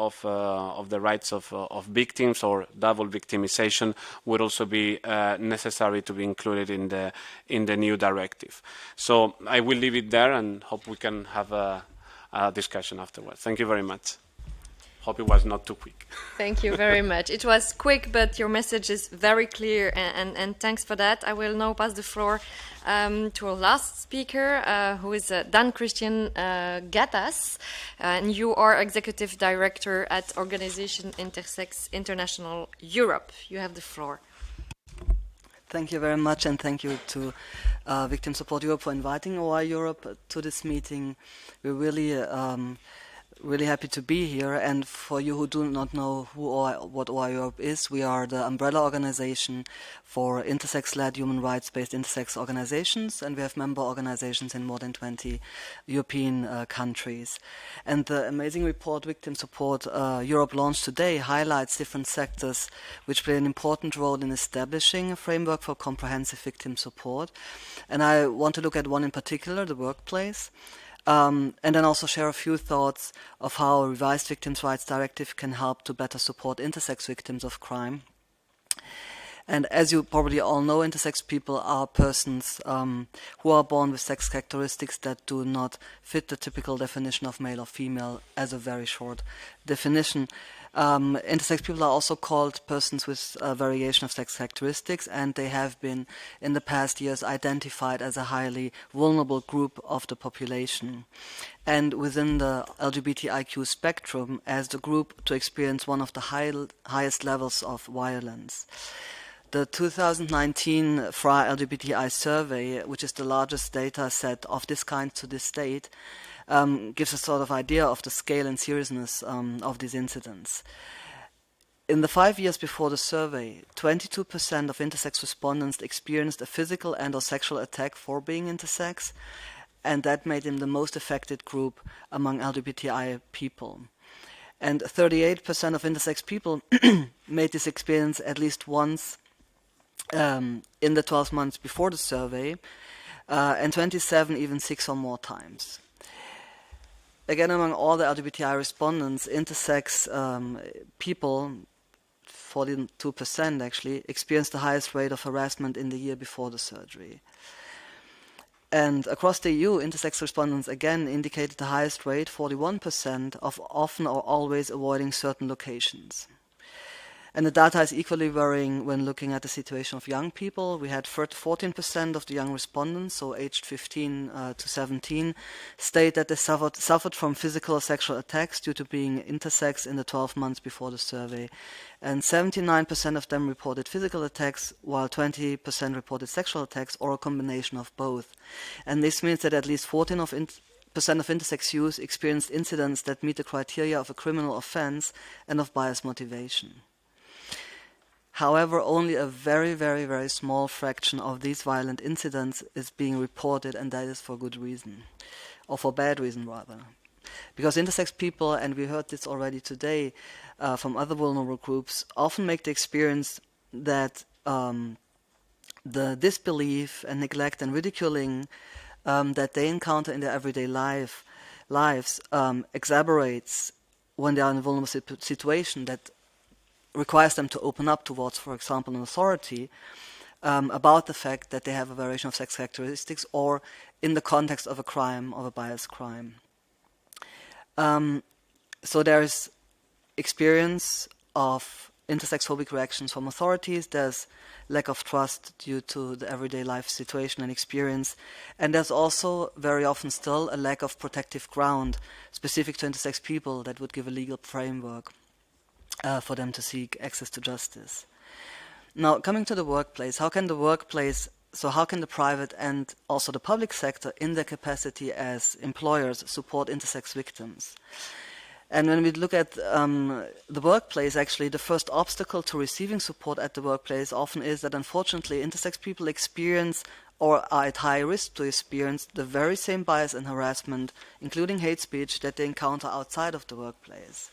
rights of victims, or double victimization would also be necessary to be included in the new directive. So I will leave it there and hope we can have a discussion afterwards. Thank you very much. Hope it was not too quick. Thank you very much. It was quick, but your message is very clear, and thanks for that. I will now pass the floor to our last speaker, who is Dan Christian Gattas, and you are Executive Director at Organization Intersex International Europe. You have the floor. Thank you very much, and thank you to Victim Support Europe for inviting OI Europe to this meeting. We're really happy to be here. And for you who do not know what OI Europe is, we are the umbrella organization for intersex-led, human rights-based intersex organizations, and we have member organizations in more than 20 European countries. And the amazing report Victim Support Europe launched today highlights different sectors which play an important role in establishing a framework for comprehensive victim support. And I want to look at one in particular, the workplace. And then also share a few thoughts of how a revised Victims Rights Directive can help to better support intersex victims of crime. And as you probably all know, intersex people are persons who are born with sex characteristics that do not fit the typical definition of male or female, as a very short definition. Intersex people are also called persons with a variation of sex characteristics, and they have been, in the past years, identified as a highly vulnerable group of the population. And within the LGBTIQ spectrum, as the group to experience one of the highest levels of violence. The 2019 FRA LGBTI survey, which is the largest data set of this kind to this date, gives a sort of idea of the scale and seriousness of these incidents. In the 5 years before the survey, 22% of intersex respondents experienced a physical and/or sexual attack for being intersex, and that made them the most affected group among LGBTI people. And 38% of intersex people made this experience at least once in the 12 months before the survey, and 27 even 6 or more times. Again, among all the LGBTI respondents, intersex people, 42% actually, experienced the highest rate of harassment in the year before the surgery. And across the EU, intersex respondents again indicated the highest rate, 41%, of often or always avoiding certain locations. And the data is equally worrying when looking at the situation of young people. We had 14% of the young respondents, so aged 15 to 17, state that they suffered from physical or sexual attacks due to being intersex in the 12 months before the survey. And 79% of them reported physical attacks, while 20% reported sexual attacks, or a combination of both. And this means that at least 14% of intersex youth experienced incidents that meet the criteria of a criminal offense and of bias motivation. However, only a very, very, very small fraction of these violent incidents is being reported, and that is for good reason, or for bad reason rather. Because intersex people, and we heard this already today from other vulnerable groups, often make the experience that the disbelief and neglect and ridiculing that they encounter in their everyday lives exacerbates when they are in a vulnerable situation that requires them to open up towards, for example, an authority about the fact that they have a variation of sex characteristics, or in the context of a crime, of a bias crime. So there is experience of intersex phobic reactions from authorities, there's lack of trust due to the everyday life situation and experience, and there's also very often still a lack of protective ground specific to intersex people that would give a legal framework for them to seek access to justice. Now, coming to the workplace, how can the private and also the public sector, in their capacity as employers, support intersex victims? And when we look at the workplace, actually, the first obstacle to receiving support at the workplace often is that, unfortunately, intersex people experience or are at high risk to experience the very same bias and harassment, including hate speech, that they encounter outside of the workplace.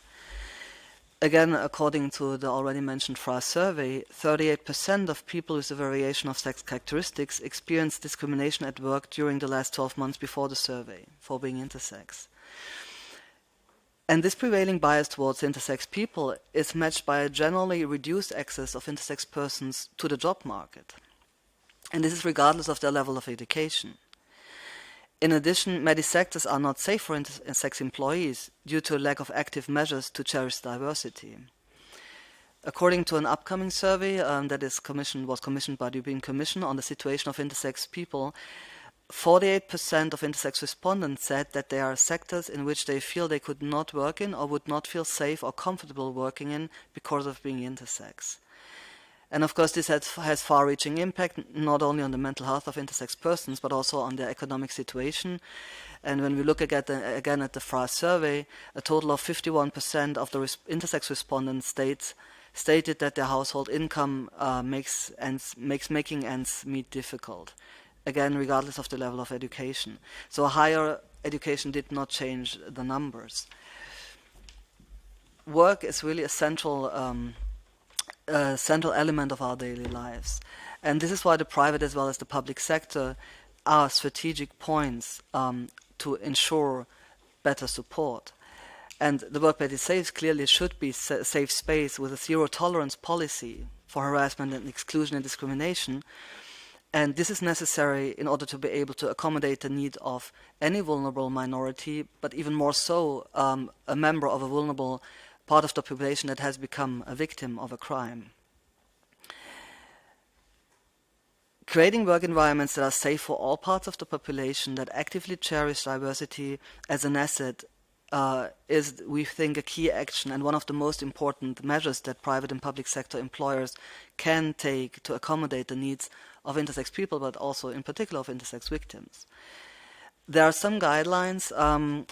Again, according to the already mentioned FRA survey, 38% of people with a variation of sex characteristics experienced discrimination at work during the last 12 months before the survey for being intersex. And this prevailing bias towards intersex people is matched by a generally reduced access of intersex persons to the job market. And this is regardless of their level of education. In addition, many sectors are not safe for intersex employees due to a lack of active measures to cherish diversity. According to an upcoming survey that was commissioned by the European Commission on the situation of intersex people, 48% of intersex respondents said that there are sectors in which they feel they could not work in or would not feel safe or comfortable working in because of being intersex. And of course, this has far-reaching impact, not only on the mental health of intersex persons, but also on their economic situation. And when we look again at the FRA survey, a total of 51% of the intersex respondents stated that their household income makes making ends meet difficult. Again, regardless of the level of education. So higher education did not change the numbers. Work is really a central element of our daily lives. And this is why the private as well as the public sector are strategic points to ensure better support. And the workplace is safe clearly should be a safe space with a zero-tolerance policy for harassment and exclusion and discrimination. And this is necessary in order to be able to accommodate the need of any vulnerable minority, but even more so a member of a vulnerable part of the population that has become a victim of a crime. Creating work environments that are safe for all parts of the population, that actively cherish diversity as an asset, is, we think, a key action and one of the most important measures that private and public sector employers can take to accommodate the needs of intersex people, but also in particular of intersex victims. There are some guidelines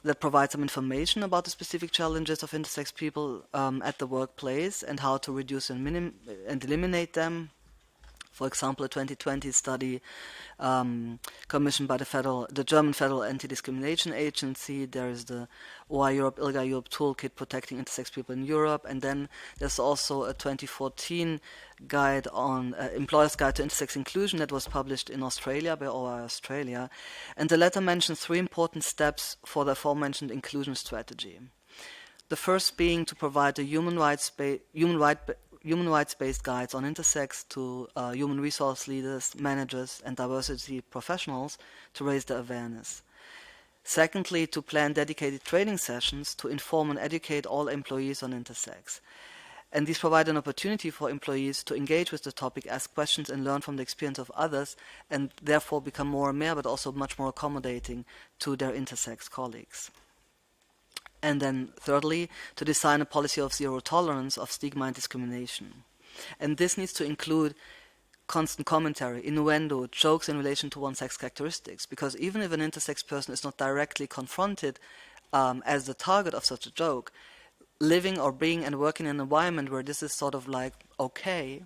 that provide some information about the specific challenges of intersex people at the workplace and how to reduce and eliminate them. For example, a 2020 study commissioned by the German Federal Anti-Discrimination Agency. There is the OI Europe, ILGA Europe Toolkit Protecting Intersex People in Europe. And then there's also a 2014 guide on Employer's Guide to Intersex Inclusion that was published in Australia by OI Australia. And the latter mentions 3 important steps for the aforementioned inclusion strategy. The first being to provide a human rights-based guides on intersex to human resource leaders, managers, and diversity professionals to raise their awareness. Secondly, to plan dedicated training sessions to inform and educate all employees on intersex. And these provide an opportunity for employees to engage with the topic, ask questions, and learn from the experience of others, and therefore become more aware, but also much more accommodating to their intersex colleagues. And then thirdly, to design a policy of zero tolerance of stigma and discrimination. And this needs to include constant commentary, innuendo, jokes in relation to one's sex characteristics, because even if an intersex person is not directly confronted as the target of such a joke, living or being and working in an environment where this is sort of like okay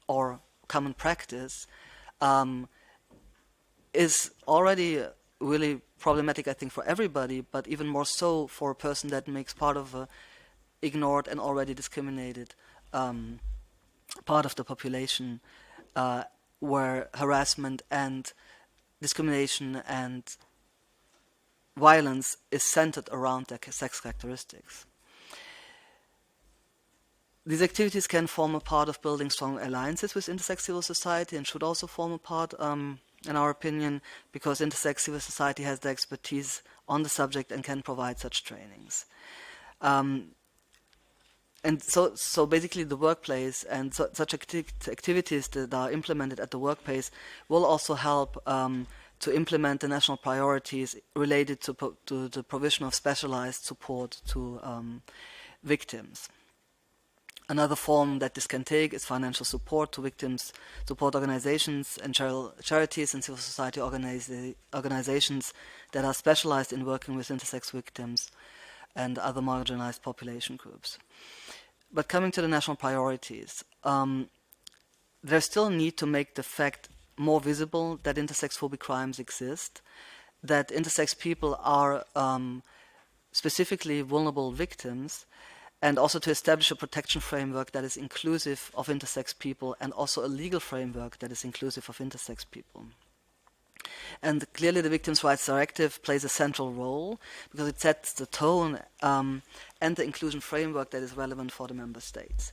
or common practice is already really problematic, I think, for everybody, but even more so for a person that makes part of a ignored and already discriminated part of the population, where harassment and discrimination and violence is centered around their sex characteristics. These activities can form a part of building strong alliances with intersex civil society and should also form a part, in our opinion, because intersex civil society has the expertise on the subject and can provide such trainings. And so basically the workplace and such activities that are implemented at the workplace will also help to implement the national priorities related to the provision of specialized support to victims. Another form that this can take is financial support to victims support organizations and charities and civil society organizations that are specialized in working with intersex victims and other marginalized population groups. But coming to the national priorities, there's still a need to make the fact more visible that intersex-phobic crimes exist, that intersex people are specifically vulnerable victims, and also to establish a protection framework that is inclusive of intersex people and also a legal framework that is inclusive of intersex people. And clearly the Victims Rights Directive plays a central role because it sets the tone and the inclusion framework that is relevant for the member states.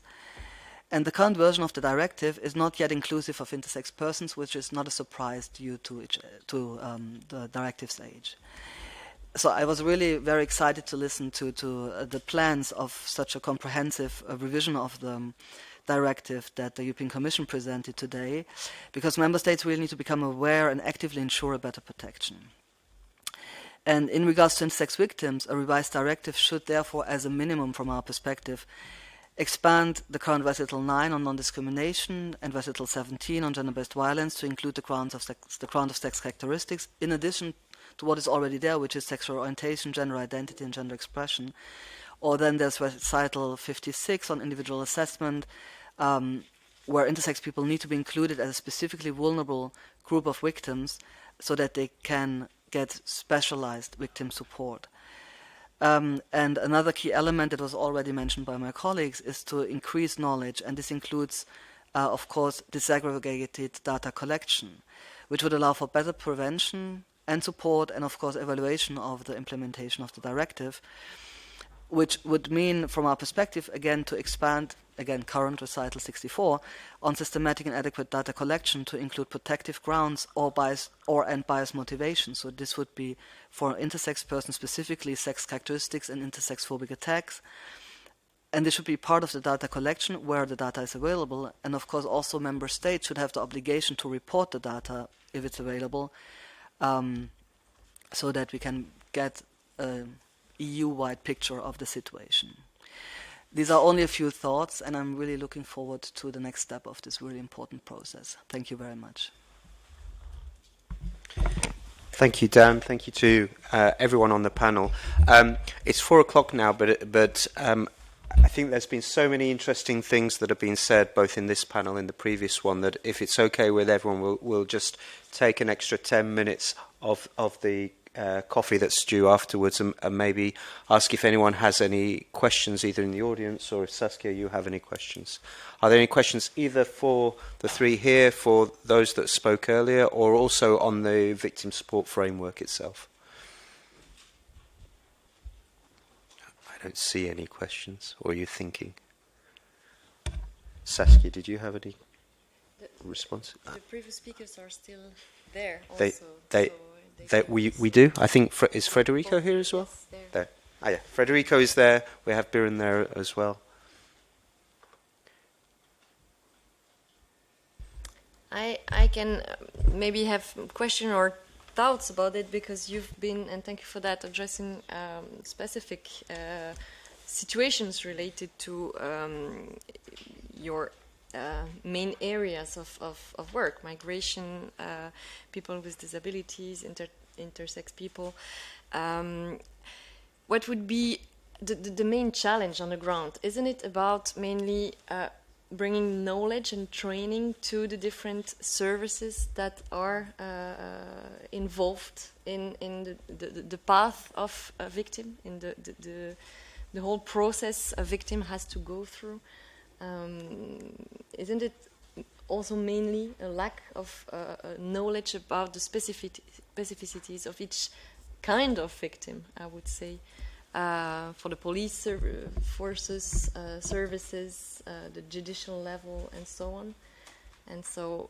And the current version of the directive is not yet inclusive of intersex persons, which is not a surprise due to the directive's age. So I was really very excited to listen to the plans of such a comprehensive revision of the directive that the European Commission presented today, because member states really need to become aware and actively ensure a better protection. And in regards to intersex victims, a revised directive should therefore, as a minimum from our perspective, expand the current recital 9 on non-discrimination and recital 17 on gender-based violence to include the ground of sex characteristics, in addition to what is already there, which is sexual orientation, gender identity, and gender expression. Or then there's recital 56 on individual assessment, where intersex people need to be included as a specifically vulnerable group of victims so that they can get specialized victim support. And another key element that was already mentioned by my colleagues is to increase knowledge, and this includes, of course, disaggregated data collection, which would allow for better prevention and support and, of course, evaluation of the implementation of the directive, which would mean, from our perspective, again, to expand, again, current recital 64, on systematic and adequate data collection to include protective grounds or bias motivation. So this would be for intersex persons specifically sex characteristics and intersex-phobic attacks. And this should be part of the data collection where the data is available. And of course, also member states should have the obligation to report the data if it's available, so that we can get an EU-wide picture of the situation. These are only a few thoughts, and I'm really looking forward to the next step of this really important process. Thank you very much. Thank you, Dan. Thank you to everyone on the panel. It's 4 o'clock now, but I think there's been so many interesting things that have been said, both in this panel and the previous one, that if it's okay with everyone, we'll just take an extra 10 minutes of the coffee that's due afterwards, and maybe ask if anyone has any questions, either in the audience or if Saskia, you have any questions. Are there any questions either for the three here, for those that spoke earlier, or also on the victim support framework itself? I don't see any questions. Or are you thinking? Saskia, did you have any response? The previous speakers are still there also. We do. I think, is Federico here as well? Yes, there. Ah, yeah. Federico is there. We have Biren there as well. I can maybe have question or thoughts about it, because you've been, and thank you for that, addressing specific situations related to your main areas of work: migration, people with disabilities, intersex people. What would be the main challenge on the ground? Isn't it about mainly bringing knowledge and training to the different services that are involved in the path of a victim, in the whole process a victim has to go through? Isn't it also mainly a lack of knowledge about the specificities of each kind of victim, I would say, for the police forces, services, the judicial level, and so on? And so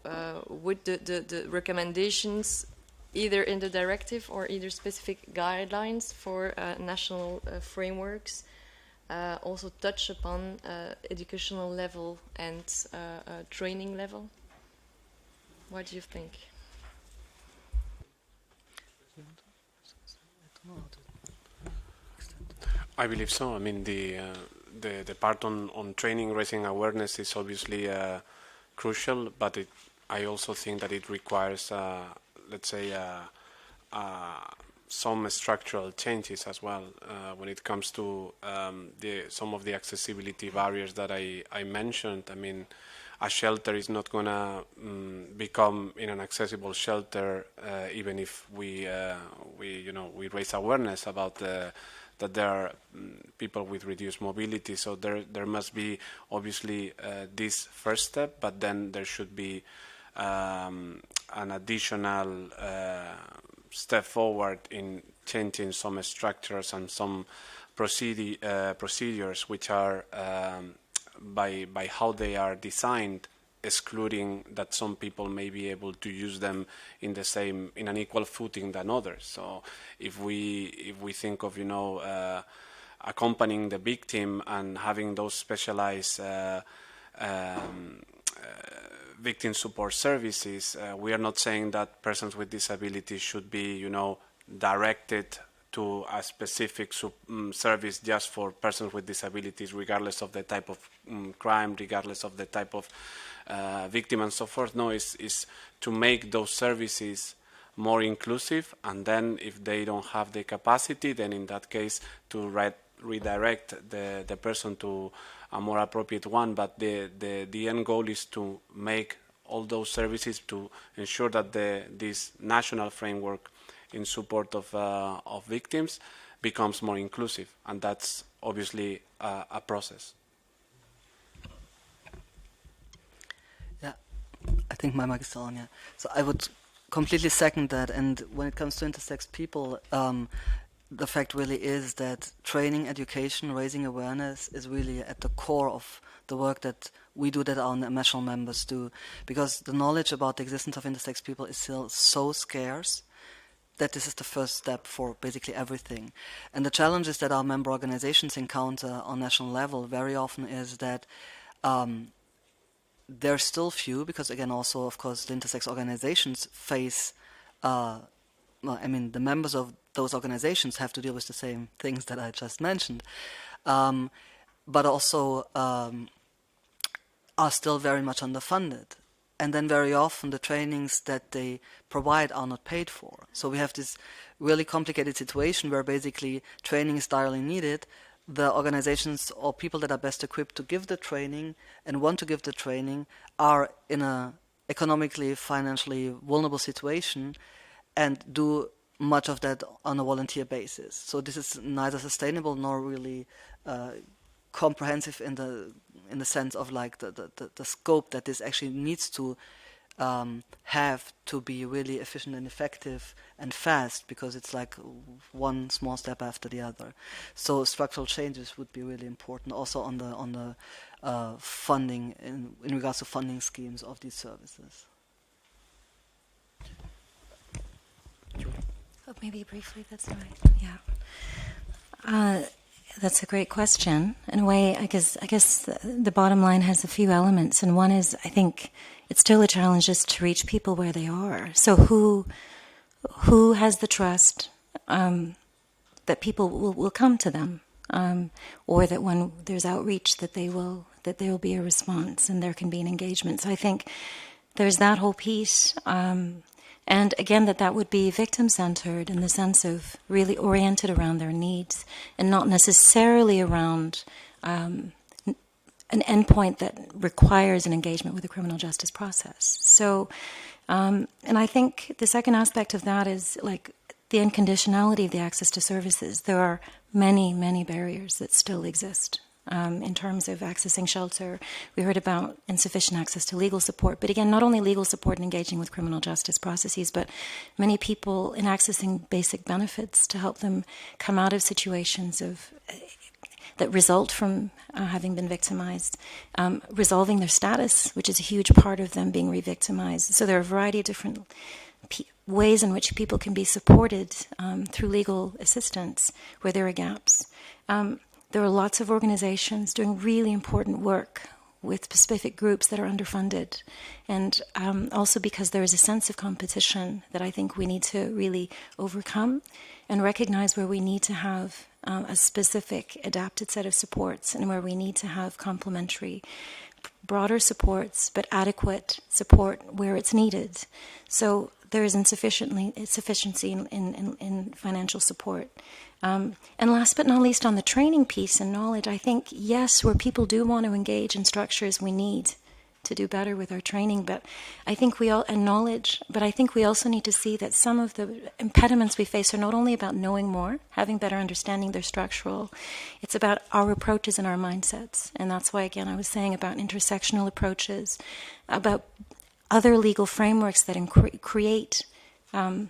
would the recommendations, either in the directive or either specific guidelines for national frameworks, also touch upon educational level and training level? What do you think? I believe so. I mean, the part on training, raising awareness is obviously crucial, but I also think that it requires, let's say, some structural changes as well when it comes to some of the accessibility barriers that I mentioned. I mean, a shelter is not going to become an accessible shelter even if we raise awareness about that there are people with reduced mobility. So there must be obviously this first step, but then there should be an additional step forward in changing some structures and some procedures which are by how they are designed, excluding that some people may be able to use them in an equal footing than others. So if we think of accompanying the victim and having those specialized victim support services, we are not saying that persons with disabilities should be directed to a specific service just for persons with disabilities, regardless of the type of crime, regardless of the type of victim and so forth. No, is to make those services more inclusive, and then if they don't have the capacity, then in that case to redirect the person to a more appropriate one. But the end goal is to make all those services to ensure that this national framework in support of victims becomes more inclusive, and that's obviously a process. Yeah, I think my mic is still on, yeah. So I would completely second that, and when it comes to intersex people, the fact really is that training, education, raising awareness is really at the core of the work that we do, that our national members do, because the knowledge about the existence of intersex people is still so scarce that this is the first step for basically everything. And the challenges that our member organizations encounter on national level very often is that there are still few, because again also of course the intersex organizations face, the members of those organizations have to deal with the same things that I just mentioned, but also are still very much underfunded. And then very often the trainings that they provide are not paid for. So we have this really complicated situation where basically training is direly needed. The organizations or people that are best equipped to give the training and want to give the training are in a economically, financially vulnerable situation and do much of that on a volunteer basis. So this is neither sustainable nor really comprehensive in the sense of like the scope that this actually needs to have to be really efficient and effective and fast, because it's like one small step after the other. So structural changes would be really important, also on the funding in regards to funding schemes of these services. Oh, maybe briefly, that's all right. Yeah. that's a great question. In a way, I guess the bottom line has a few elements, and one is I think it's still a challenge just to reach people where they are. So who has the trust that people will come to them, or that when there's outreach that there will be a response and there can be an engagement. So I think there's that whole piece. And again, that would be victim-centered in the sense of really oriented around their needs and not necessarily around an endpoint that requires an engagement with the criminal justice process. So, and I think the second aspect of that is like the unconditionality of the access to services. There are many, many barriers that still exist. In terms of accessing shelter, we heard about insufficient access to legal support, but again, not only legal support in engaging with criminal justice processes, but many people in accessing basic benefits to help them come out of situations that result from having been victimized, resolving their status, which is a huge part of them being re-victimized. So there are a variety of different ways in which people can be supported through legal assistance where there are gaps. There are lots of organizations doing really important work with specific groups that are underfunded. And also because there is a sense of competition that I think we need to really overcome and recognize where we need to have a specific adapted set of supports and where we need to have complementary, broader supports, but adequate support where it's needed. So there is insufficiency in financial support. And last but not least, on the training piece and knowledge, I think, yes, where people do want to engage in structures, we need to do better with our training, but I think and knowledge, but I think we also need to see that some of the impediments we face are not only about knowing more, having better understanding, they're structural, it's about our approaches and our mindsets. And that's why, again, I was saying about intersectional approaches, about other legal frameworks that create a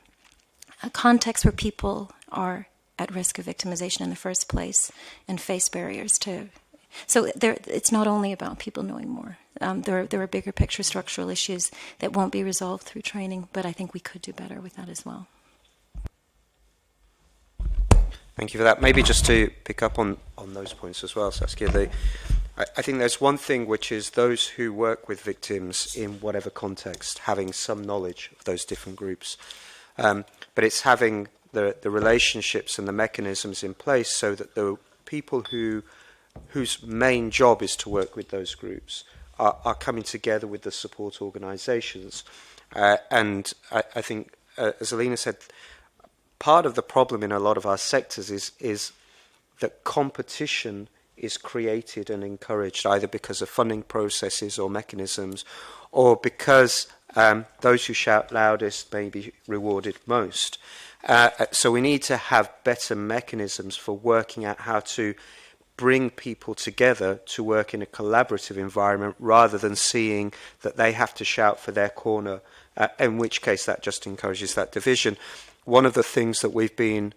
context where people are at risk of victimization in the first place and face barriers to. So it's not only about people knowing more. There are bigger picture structural issues that won't be resolved through training, but I think we could do better with that as well. Thank you for that. Maybe just to pick up on those points as well, Saskia. I think there's one thing which is those who work with victims in whatever context having some knowledge of those different groups. But it's having the relationships and the mechanisms in place so that the people whose main job is to work with those groups are coming together with the support organisations. And I think, as Alina said, part of the problem in a lot of our sectors is that competition is created and encouraged either because of funding processes or mechanisms or because those who shout loudest may be rewarded most. So we need to have better mechanisms for working out how to bring people together to work in a collaborative environment rather than seeing that they have to shout for their corner, in which case that just encourages that division. One of the things that we've been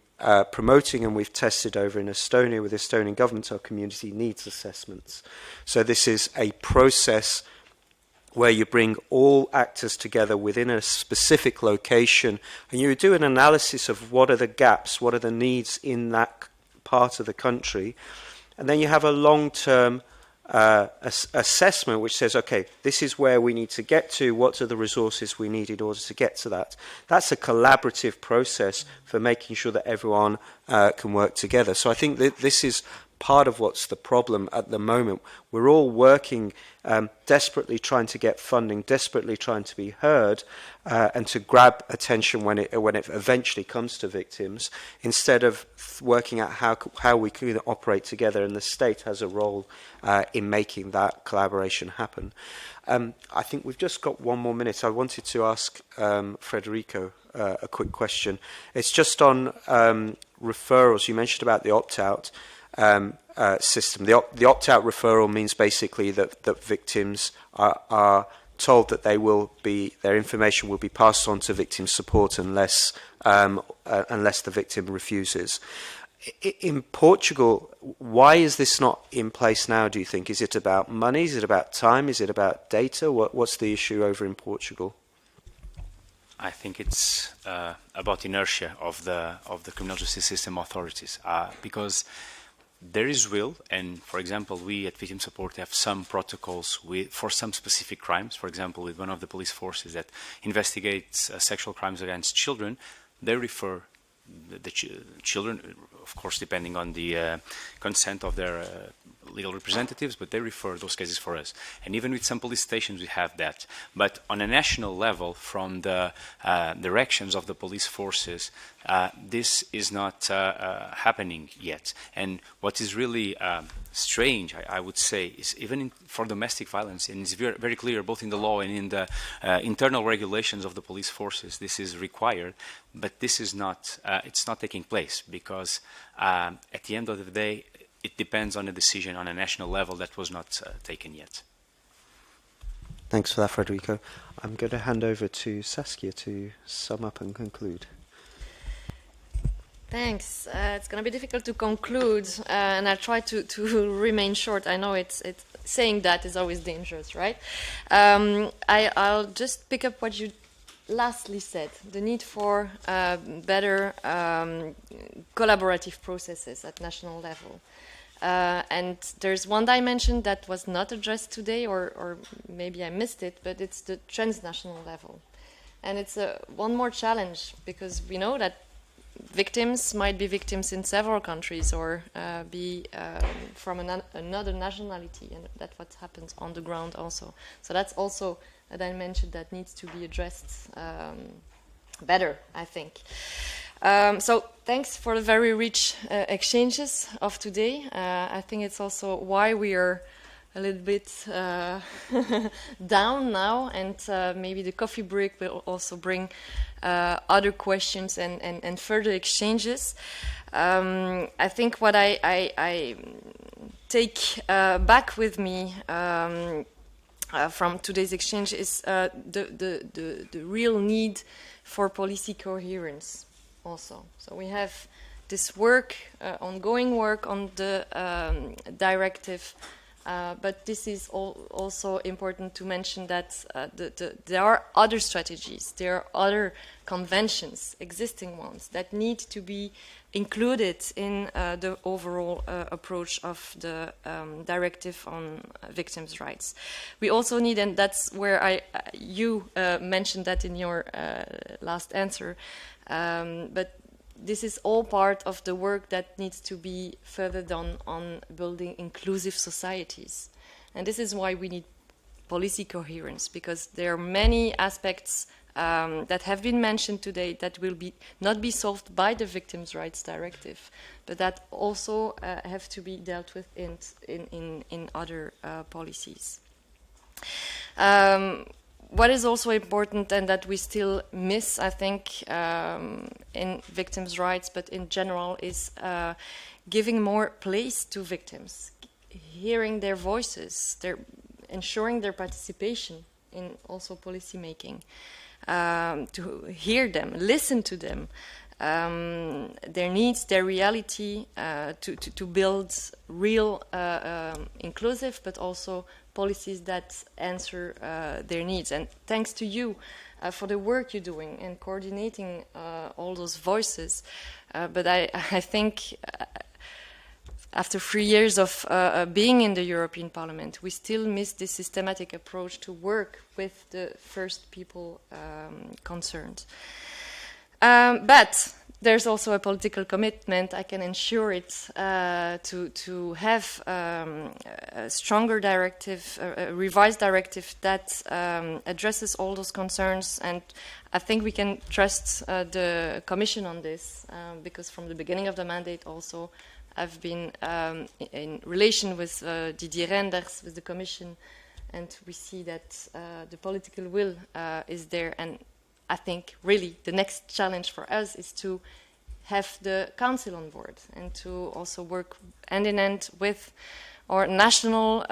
promoting and we've tested over in Estonia with the Estonian government are community needs assessments. So this is a process where you bring all actors together within a specific location and you do an analysis of what are the gaps, what are the needs in that part of the country, and then you have a long-term assessment which says, okay, this is where we need to get to, what are the resources we need in order to get to that. That's a collaborative process for making sure that everyone can work together. So I think that this is part of what's the problem at the moment. We're all working desperately trying to get funding, desperately trying to be heard and to grab attention when it eventually comes to victims, instead of working out how we can operate together, and the state has a role in making that collaboration happen. I think we've just got one more minute. I wanted to ask Federico a quick question. It's just on referrals. You mentioned about the opt-out system. The opt-out referral means basically that victims are told that their information will be passed on to victim support unless the victim refuses. In Portugal, why is this not in place now, do you think? Is it about money? Is it about time? Is it about data? What's the issue over in Portugal? I think it's about inertia of the criminal justice system authorities, because there is will, and for example, we at Victim Support have some protocols for some specific crimes. For example, with one of the police forces that investigates sexual crimes against children, they refer the children, of course, depending on the consent of their legal representatives, but they refer those cases for us. And even with some police stations, we have that. But on a national level, from the directions of the police forces, this is not happening yet. And what is really strange, I would say, is even for domestic violence, and it's very, very clear both in the law and in the internal regulations of the police forces, this is required, but this is not, it's not taking place because at the end of the day, it depends on a decision on a national level that was not taken yet. Thanks for that, Federico. I'm going to hand over to Saskia to sum up and conclude. Thanks. It's going to be difficult to conclude, and I'll try to remain short. I know it's saying that is always dangerous, right? I'll just pick up what you lastly said, the need for better collaborative processes at national level. And there's one dimension that was not addressed today, or maybe I missed it, but it's the transnational level. And it's one more challenge, because we know that victims might be victims in several countries or be from another nationality, and that's what happens on the ground also. So that's also a dimension that needs to be addressed better, I think. So thanks for the very rich exchanges of today. I think it's also why we are a little bit down now, and maybe the coffee break will also bring other questions and further exchanges. I think what I take back with me from today's exchange is the real need for policy coherence also. So we have this work, ongoing work on the directive, but this is also important to mention that there are other strategies, there are other conventions, existing ones, that need to be included in the overall approach of the directive on victims' rights. We also need, and that's where you mentioned that in your last answer, but this is all part of the work that needs to be further done on building inclusive societies. And this is why we need policy coherence, because there are many aspects that have been mentioned today that will not be solved by the Victims Rights Directive, but that also have to be dealt with in other policies. What is also important, and that we still miss, I think, in victims' rights, but in general, is giving more place to victims, hearing their voices, ensuring their participation in also policy making, to hear them, listen to them, their needs, their reality, to build real inclusive, but also policies that answer their needs. And thanks to you for the work you're doing and coordinating all those voices. But I think after 3 years of being in the European Parliament, we still miss this systematic approach to work with the first people concerned. But there's also a political commitment, I can ensure it, to have a stronger directive, a revised directive that addresses all those concerns. And I think we can trust the Commission on this, because from the beginning of the mandate also, I've been in relation with Didier Reinders, with the Commission, and we see that the political will is there. And I think really the next challenge for us is to have the Council on board and to also work hand in hand with our national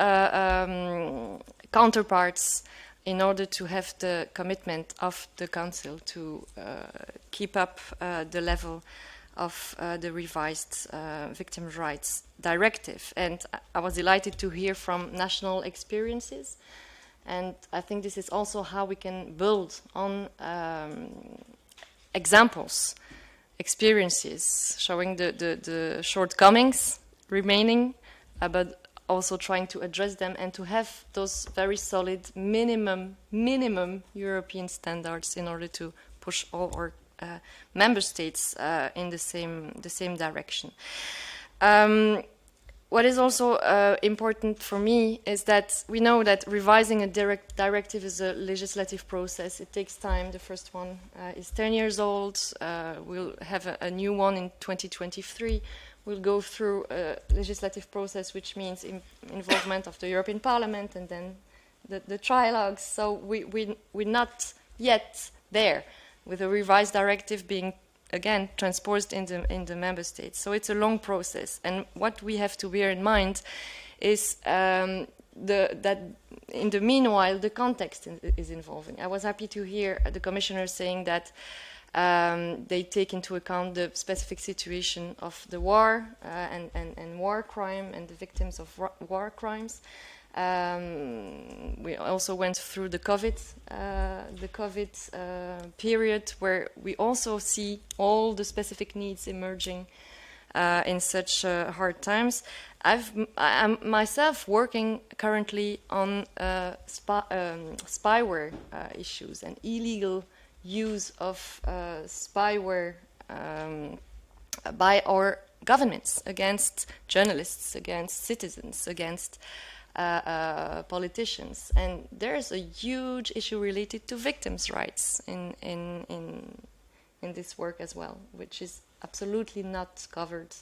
counterparts in order to have the commitment of the Council to keep up the level of the revised Victims' Rights Directive. And I was delighted to hear from national experiences. And I think this is also how we can build on examples, experiences, showing the shortcomings, remaining, but also trying to address them and to have those very solid minimum European standards in order to push all our member states in the same direction. What is also important for me is that we know that revising a directive is a legislative process. It takes time. The first one is 10 years old. We'll have a new one in 2023. We'll go through a legislative process, which means involvement of the European Parliament and then the trilogues. So we're not yet there with a revised directive being again transposed in the member states. So it's a long process. And what we have to bear in mind is that in the meanwhile, the context is evolving. I was happy to hear the Commissioner saying that they take into account the specific situation of the war and war crime and the victims of war crimes. We also went through the COVID period, where we also see all the specific needs emerging in such hard times. I'm myself working currently on spyware issues and illegal use of spyware by our governments against journalists, against citizens, against politicians, and there's a huge issue related to victims' rights in this work as well, which is absolutely not covered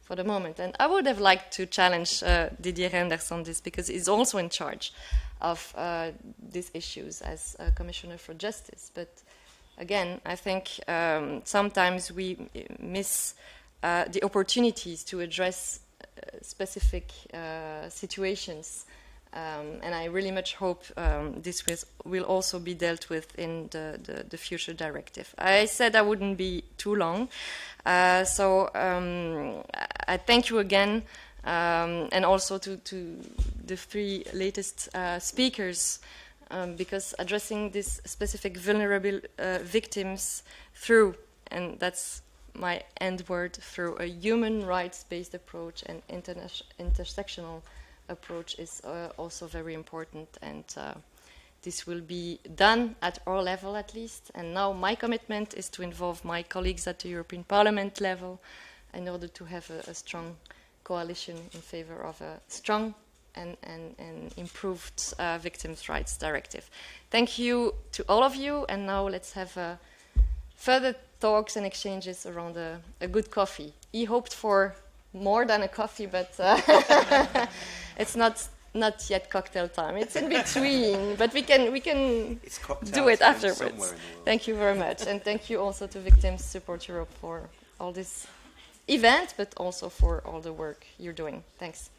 for the moment. And I would have liked to challenge Didier Reynders on this, because he's also in charge of these issues as Commissioner for Justice. But again, I think sometimes we miss the opportunities to address specific situations, and I really much hope this will also be dealt with in the future directive. I said I wouldn't be too long, so I thank you again, and also to the three latest speakers, because addressing these specific vulnerable victims through, and that's my end word, through a human rights-based approach and intersectional approach is also very important, and this will be done at our level at least. And now my commitment is to involve my colleagues at the European Parliament level in order to have a strong coalition in favor of a strong and improved Victims' Rights Directive. Thank you to all of you, and now let's have further talks and exchanges around a good coffee. He hoped for more than a coffee, but it's not yet cocktail time. It's in between, but we can do it afterwards. Thank you very much, and thank you also to Victims Support Europe for all this event, but also for all the work you're doing. Thanks.